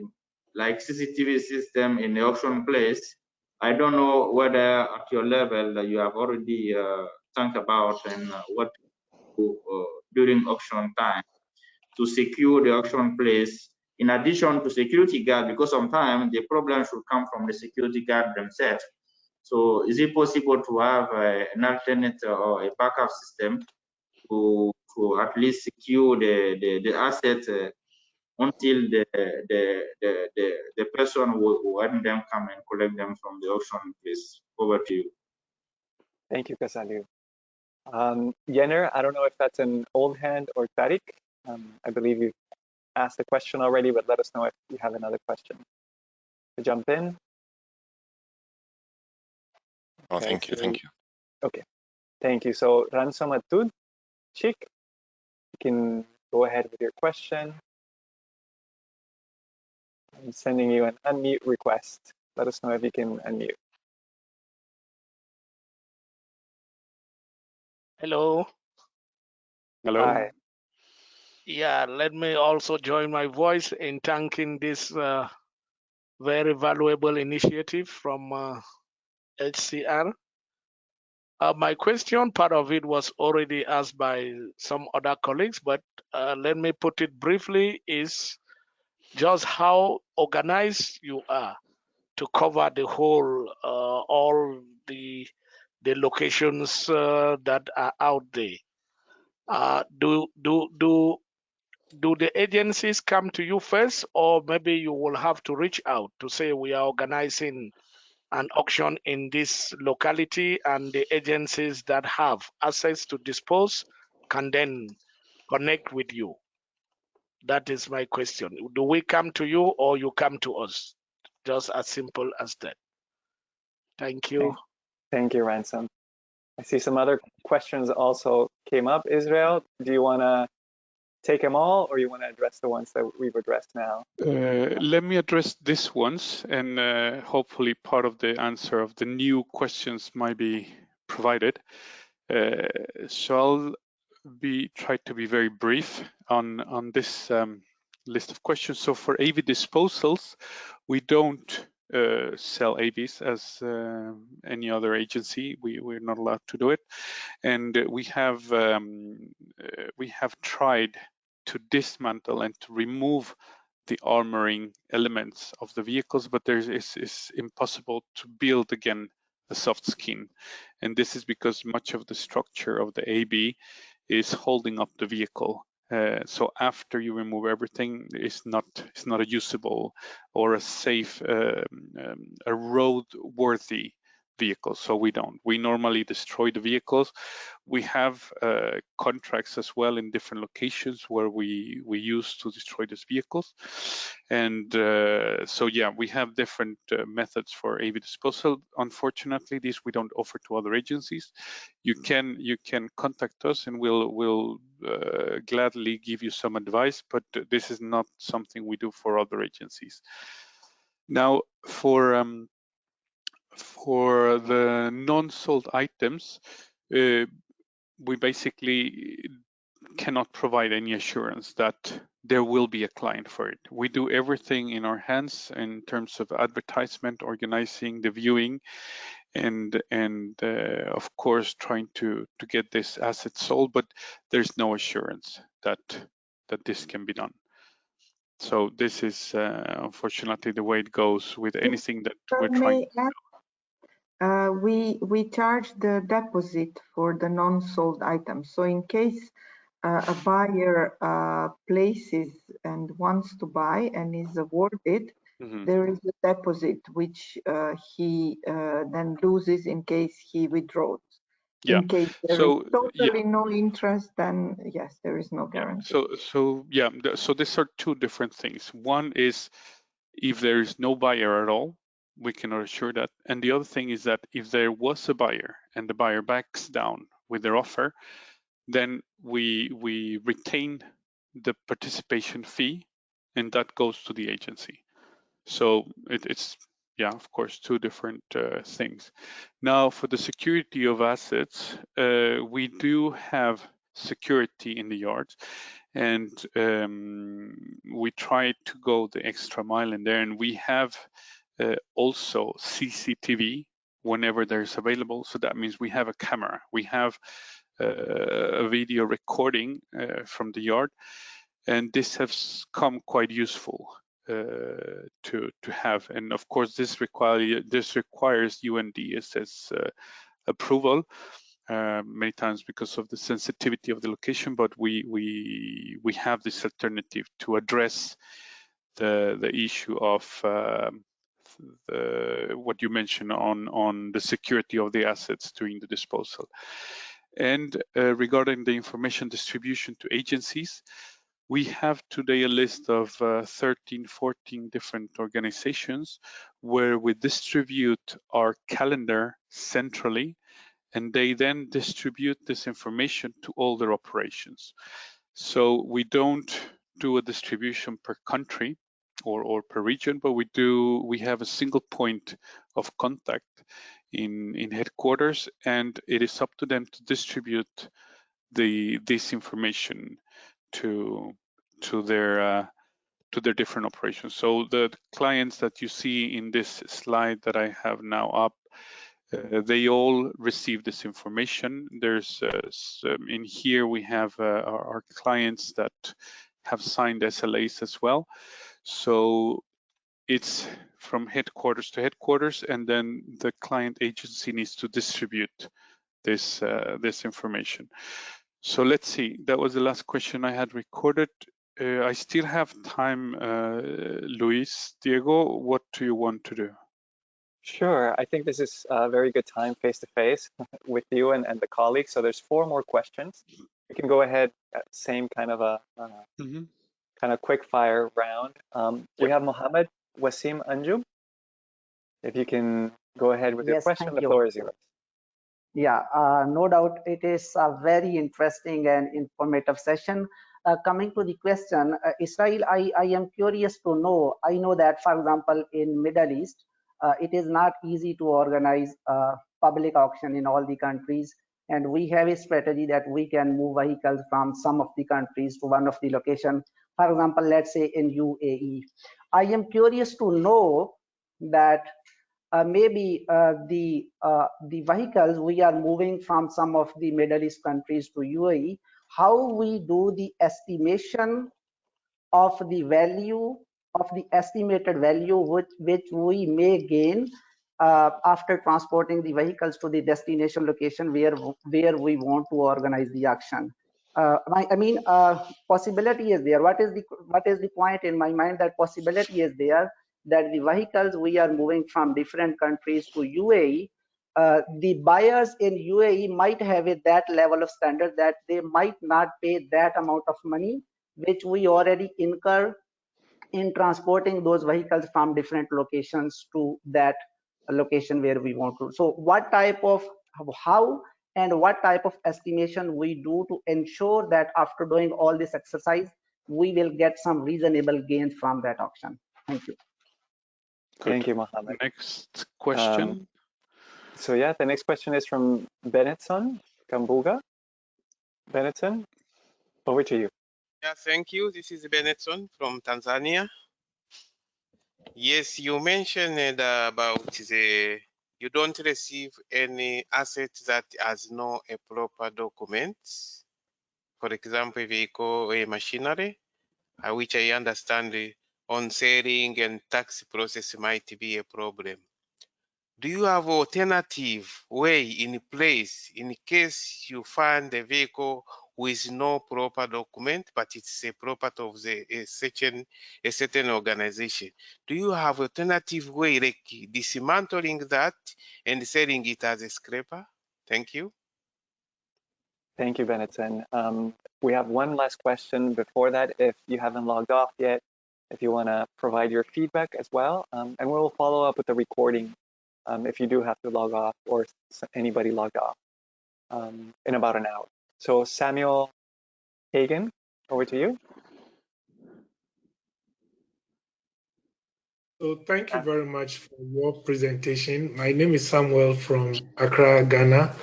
like CCTV system in the auction place. I don't know whether at your level you have already thought about and what to do during auction time to secure the auction place, in addition to security guard, because sometimes the problem should come from the security guard themselves. So is it possible to have an alternate or a backup system to at least secure the assets until the person who had them come and collect them from the auction place? Over to you. Thank you, Casalio. Yenner, I don't know if that's an old hand or Tariq. I believe you've asked the question already, but let us know if you have another question to jump in. Oh, thank you, thank you. Okay, thank you. So Ransom Atud, Chick, you can go ahead with your question. I'm sending you an unmute request. Let us know if you can unmute. Hello. Hello. Hi. Yeah, let me also join my voice in thanking this very valuable initiative from HCR. My question, part of it was already asked by some other colleagues, but let me put it briefly, is just how organized you are to cover the whole, all the locations that are out there. Do the agencies come to you first, or maybe you will have to reach out to say we are organizing an auction in this locality, and the agencies that have assets to dispose can then connect with you? That is my question. Do we come to you or you come to us? Just as simple as that. Thank you. Thank you, Ransom. I see some other questions also came up. Israel, do you want to take them all, or you want to address the ones that we've addressed now? Let me address this ones, and hopefully part of the answer of the new questions might be provided. So I'll try to be very brief on this list of questions. So for AV disposals, we don't sell AVs as any other agency. We're not allowed to do it, and we have tried to dismantle and to remove the armoring elements of the vehicles, but it's impossible to build again the soft skin, and this is because much of the structure of the AB is holding up the vehicle. So after you remove everything, it's not a usable or a safe, a road-worthy vehicle. So we normally destroy the vehicles. We have contracts as well in different locations where we use to destroy these vehicles. And so yeah, we have different methods for AV disposal. Unfortunately, this we don't offer to other agencies. You can contact us, and we'll gladly give you some advice, but this is not something we do for other agencies. Now, for the non-sold items, we basically cannot provide any assurance that there will be a client for it. We do everything in our hands in terms of advertisement, organizing the viewing, and of course trying to get this asset sold, but there's no assurance that this can be done. So this is unfortunately the way it goes with anything that we're trying. We charge the deposit for the non-sold items. So in case a buyer places and wants to buy and is awarded, there is a deposit which he then loses in case he withdraws. Yeah. In case there is totally no interest, then yes, there is no guarantee. So these are two different things. One is if there is no buyer at all, we cannot assure that. And the other thing is that if there was a buyer and the buyer backs down with their offer, then we retain the participation fee, and that goes to the agency. So it's of course, two different things. Now, for the security of assets, we do have security in the yards, and we try to go the extra mile in there, and we have also CCTV whenever there's available. So that means we have a camera, we have a video recording from the yard, and this has come quite useful to have. And of course, this requires UNDSS approval many times because of the sensitivity of the location. But we have this alternative to address the issue of what you mentioned on the security of the assets during the disposal. And regarding the information distribution to agencies, we have today a list of 13, 14 different organizations where we distribute our calendar centrally, and they then distribute this information to all their operations. So we don't do a distribution per country or per region, but we have a single point of contact in headquarters, and it is up to them to distribute this information to their different operations. So the clients that you see in this slide that I have now up, they all receive this information. There's in here we have our clients that have signed SLAs as well. So it's from headquarters to headquarters, and then the client agency needs to distribute this information. So let's see, that was the last question I had recorded. I still have time, Luis. Diego, what do you want to do? Sure, I think this is a very good time face-to-face with you and the colleagues. So there's 4 more questions. We can go ahead, same kind of a kind of quick fire round. We have Mohammed Wasim Anjum. If you can go ahead with your question, the floor is yours. Yeah, no doubt it is a very interesting and informative session. Coming to the question, Israel, I am curious to know, I know that, for example, in Middle East, it is not easy to organize a public auction in all the countries. And we have a strategy that we can move vehicles from some of the countries to one of the location. For example, let's say in UAE. I am curious to know that maybe the vehicles we are moving from some of the Middle East countries to UAE, how we do the estimation of the value of the estimated value which we may gain after transporting the vehicles to the destination location where we want to organize the auction. I mean, possibility is there. What is the point in my mind that possibility is there that the vehicles we are moving from different countries to UAE, the buyers in UAE might have that level of standard that they might not pay that amount of money which we already incur in transporting those vehicles from different locations to that location where we want to. So what type of, how and what type of estimation we do to ensure that after doing all this exercise, we will get some reasonable gain from that auction. Thank you. Good. Thank you, Mohammed. Next question. So yeah, the next question is from Benetson Kambuga. Benetson, over to you. Yeah, thank you. This is Benetson from Tanzania. Yes, you mentioned about the you don't receive any asset that has no a proper document. For example, vehicle or machinery, which I understand on selling and tax process might be a problem. Do you have alternative way in place in case you find a vehicle with no proper document, but it's a property of a certain organization? Do you have alternative way like dismantling that and selling it as a scraper? Thank you. Thank you, Benetton. We have one last question before that. If you haven't logged off yet, if you want to provide your feedback as well, and we'll follow up with the recording if you do have to log off or anybody logged off in about an hour. So Samuel Hagan, over to you. So thank you very much for your presentation. My name is Samuel from Accra, Ghana.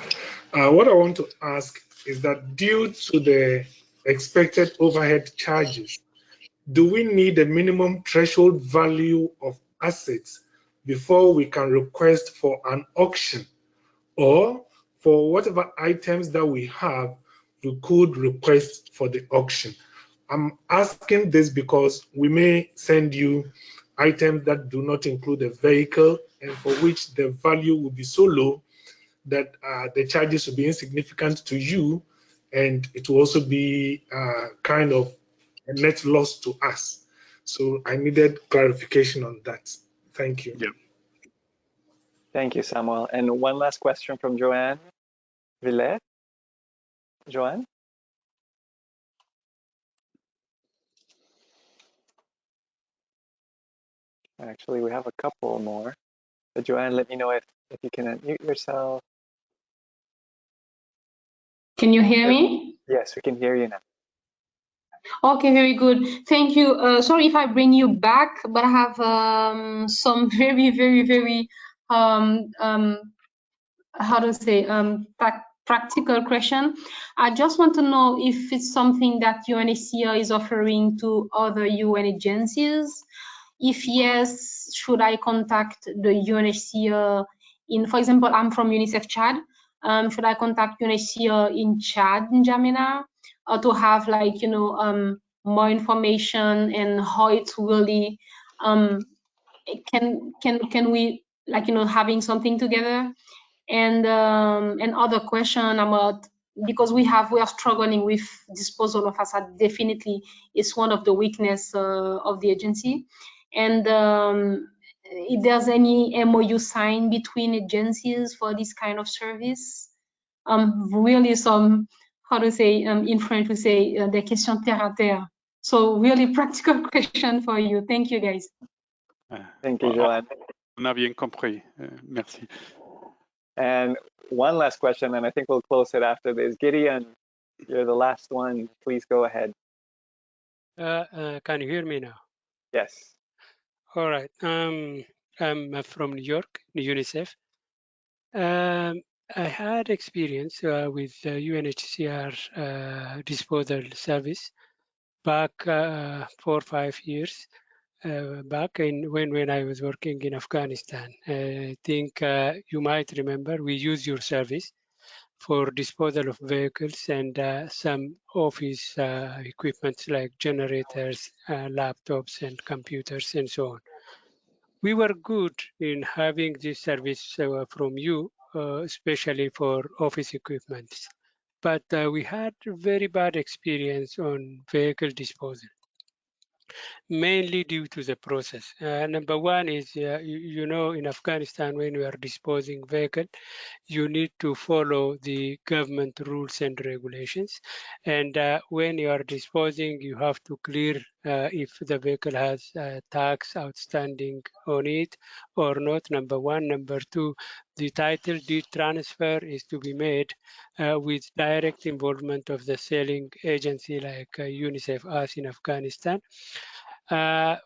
What I want to ask is that due to the expected overhead charges, do we need a minimum threshold value of assets before we can request for an auction? Or for whatever items that we have, we could request for the auction? I'm asking this because we may send you items that do not include a vehicle and for which the value will be so low that the charges will be insignificant to you, and it will also be kind of a net loss to us. So I needed clarification on that. Thank you. Yeah. Thank you, Samuel. And one last question from Joanne Villet. Joanne? Actually, we have a couple more. But Joanne, let me know if you can unmute yourself. Can you hear me? Yes, we can hear you now. Okay, very good. Thank you. Sorry if I bring you back, but I have some very how to say practical question. I just want to know if it's something that UNHCR is offering to other UN agencies. If yes, should I contact the UNHCR in, for example, I'm from UNICEF Chad. Should I contact UNHCR in Chad, in Jamina, or to have like, you know, more information and how it's really, can we, like, you know, having something together? And other question about, because we are struggling with disposal of assets. Definitely, it's one of the weakness of the agency. And if there's any MOU signed between agencies for this kind of service, really some, how to say, in French we say des questions terre à terre. So really practical question for you. Thank you, guys. Thank you, Joanne. On a bien compris. Merci. And one last question, and I think we'll close it after this. Gideon, you're the last one. Please go ahead. Can you hear me now? Yes. All right. I'm from New York, UNICEF. I had experience with UNHCR disposal service back 4 or 5 years back when I was working in Afghanistan. I think you might remember we used your service for disposal of vehicles and some office equipment like generators, laptops and computers and so on. We were good in having this service from you, especially for office equipment. But we had very bad experience on vehicle disposal, mainly due to the process. Number one is, you know, in Afghanistan, when we are disposing vehicle, you need to follow the government rules and regulations. And when you are disposing, you have to clear if the vehicle has tax outstanding on it or not, number one. Number two, the title deed transfer is to be made with direct involvement of the selling agency like UNICEF, us in Afghanistan. By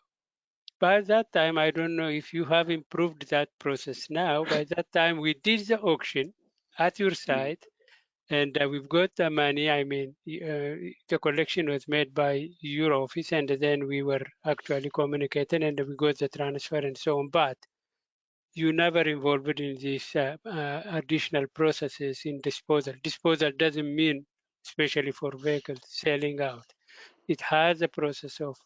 that time, I don't know if you have improved that process now. By that time, we did the auction at your site, and we've got the money. I mean, the collection was made by your office, and then we were actually communicating, and we got the transfer and so on. But you never involved in these additional processes in disposal. Disposal doesn't mean, especially for vehicles, selling out. It has a process of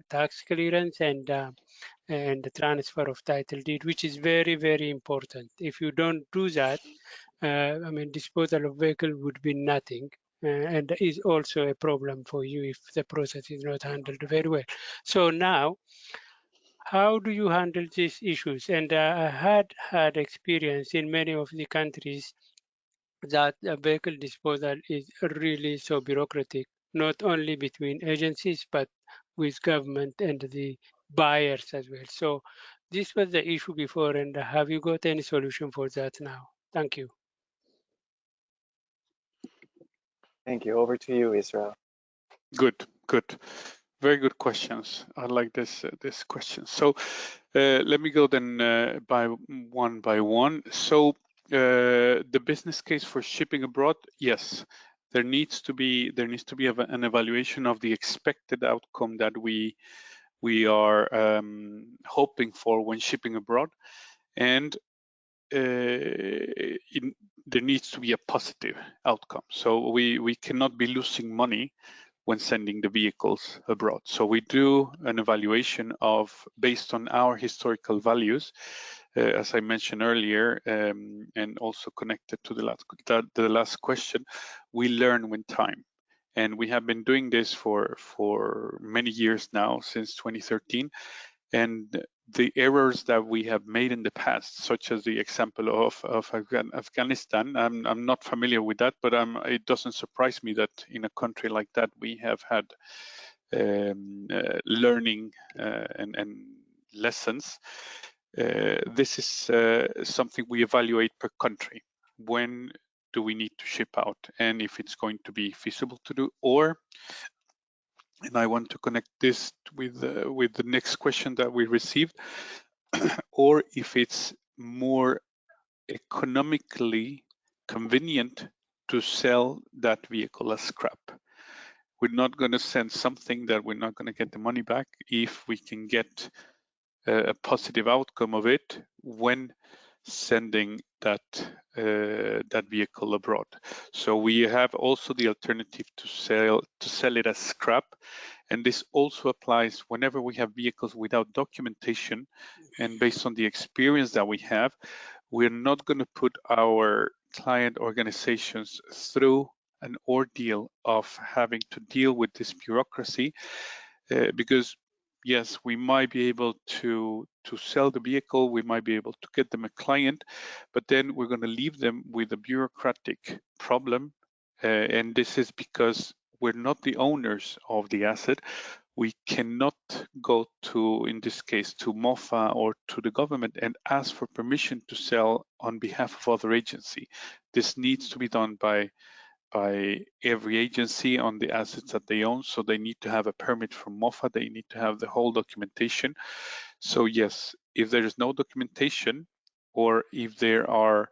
tax clearance and the transfer of title deed, which is very, very important. If you don't do that, I mean, disposal of vehicle would be nothing. And is also a problem for you if the process is not handled very well. So now, how do you handle these issues? And I had experience in many of the countries that vehicle disposal is really so bureaucratic, not only between agencies, but with government and the buyers as well. So this was the issue before, and have you got any solution for that now? Thank you. Thank you. Over to you, Israel. Good. Very good questions. I like this question. So let me go then by one. So the business case for shipping abroad, yes, there needs to be an evaluation of the expected outcome that we are hoping for when shipping abroad, and there needs to be a positive outcome. So we cannot be losing money when sending the vehicles abroad. So we do an evaluation of, based on our historical values, as I mentioned earlier, and also connected to the last question, we learn with time. And we have been doing this for many years now, since 2013. And the errors that we have made in the past, such as the example of Afghanistan, I'm not familiar with that, but it doesn't surprise me that in a country like that we have had learning and lessons. This is something we evaluate per country. When do we need to ship out, and if it's going to be feasible to do, and I want to connect this with the next question that we received, or if it's more economically convenient to sell that vehicle as scrap. We're not going to send something that we're not going to get the money back if we can get a positive outcome of it when sending that vehicle abroad. So we have also the alternative to sell it as scrap, and this also applies whenever we have vehicles without documentation. And based on the experience that we have, we're not going to put our client organizations through an ordeal of having to deal with this bureaucracy, because yes, we might be able to sell the vehicle, we might be able to get them a client, but then we're going to leave them with a bureaucratic problem. And this is because we're not the owners of the asset. We cannot go to, in this case, to MOFA or to the government and ask for permission to sell on behalf of other agency. This needs to be done by every agency on the assets that they own. So they need to have a permit from MOFA. They need to have the whole documentation. So yes, if there is no documentation, or if there are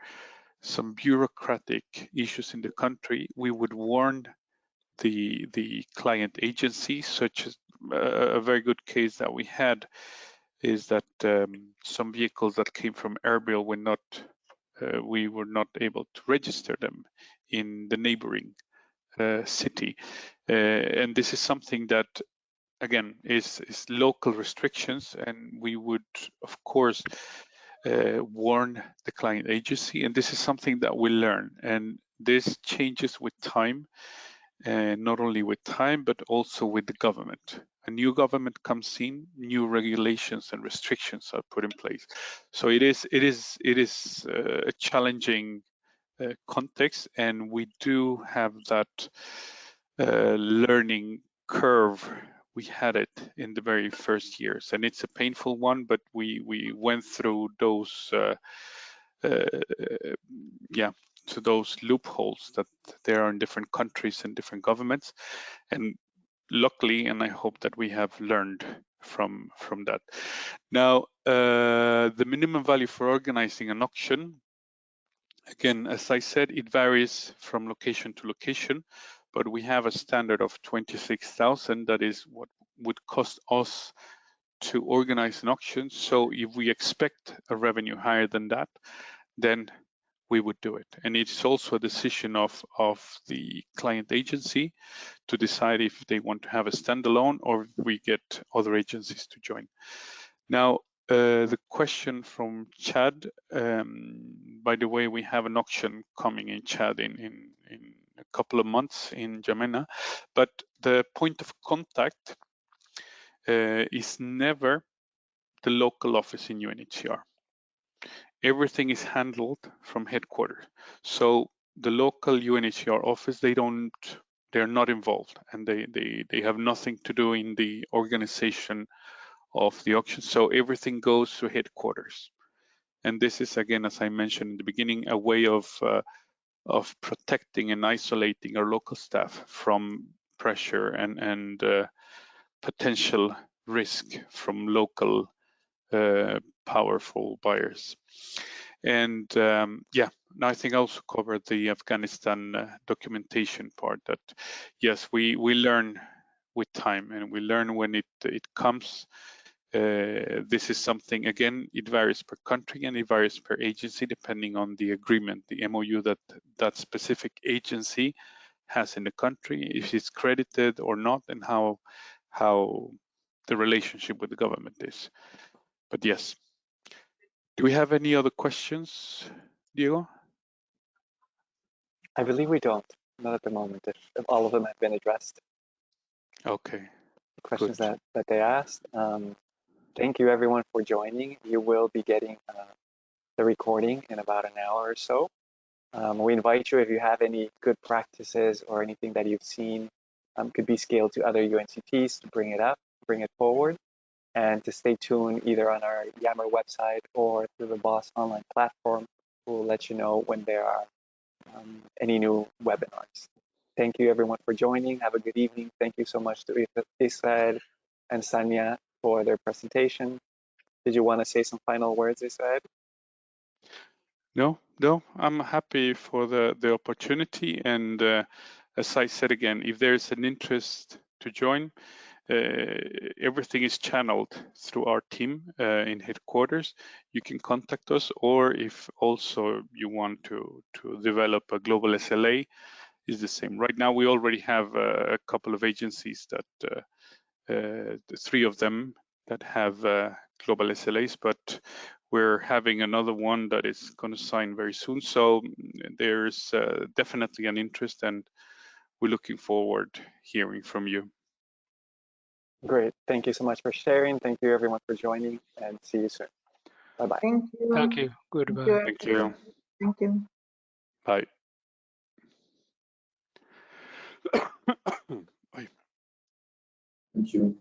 some bureaucratic issues in the country, we would warn the client agency. Such as a very good case that we had is that some vehicles that came from Erbil were not, we were not able to register them in the neighboring city, and this is something that again is local restrictions, and we would of course warn the client agency, and this is something that we learn, and this changes with time, not only with time but also with the government. A new government comes in, new regulations and restrictions are put in place. So it is a challenging context, and we do have that learning curve. We had it in the very first years, and it's a painful one, but we went through those to those loopholes that there are in different countries and different governments, and luckily, and I hope that we have learned from that. Now, the minimum value for organizing an auction, again, as I said, it varies from location to location, but we have a standard of 26,000. That is what would cost us to organize an auction. So if we expect a revenue higher than that, then we would do it. And it's also a decision of the client agency to decide if they want to have a standalone or if we get other agencies to join. Now, the question from Chad, by the way, we have an auction coming in Chad in a couple of months in Jamena, but the point of contact is never the local office in UNHCR. Everything is handled from headquarters. So the local UNHCR office, they're not involved, and they have nothing to do in the organization of the auction. So everything goes to headquarters. And this is, again, as I mentioned in the beginning, a way of protecting and isolating our local staff from pressure and potential risk from local powerful buyers. And yeah, I think I also covered the Afghanistan documentation part, that yes, we learn with time and we learn when it comes. This is something, again, it varies per country and it varies per agency depending on the agreement, the MOU that specific agency has in the country, if it's credited or not, and how the relationship with the government is. But yes. Do we have any other questions, Diego? I believe we don't, not at the moment, if all of them have been addressed. Okay. The questions that they asked. Thank you everyone for joining. You will be getting the recording in about an hour or so. We invite you, if you have any good practices or anything that you've seen could be scaled to other UNCTs, to bring it up, bring it forward, and to stay tuned either on our Yammer website or through the BOS online platform. We'll let you know when there are any new webinars. Thank you everyone for joining. Have a good evening. Thank you so much to Israel and Sanya for their presentation. Did you want to say some final words, Israel? No, I'm happy for the opportunity. And as I said again, if there's an interest to join, everything is channeled through our team in headquarters. You can contact us, or if also you want to develop a global SLA, is the same. Right now, we already have a couple of agencies that, the 3 of them that have global SLAs, but we're having another one that is going to sign very soon. So there's definitely an interest, and we're looking forward hearing from you. Great. Thank you so much for sharing. Thank you everyone for joining, and see you soon. Bye-bye. Thank you. Thank you. Goodbye. Thank you. Thank you. Bye. Thank you.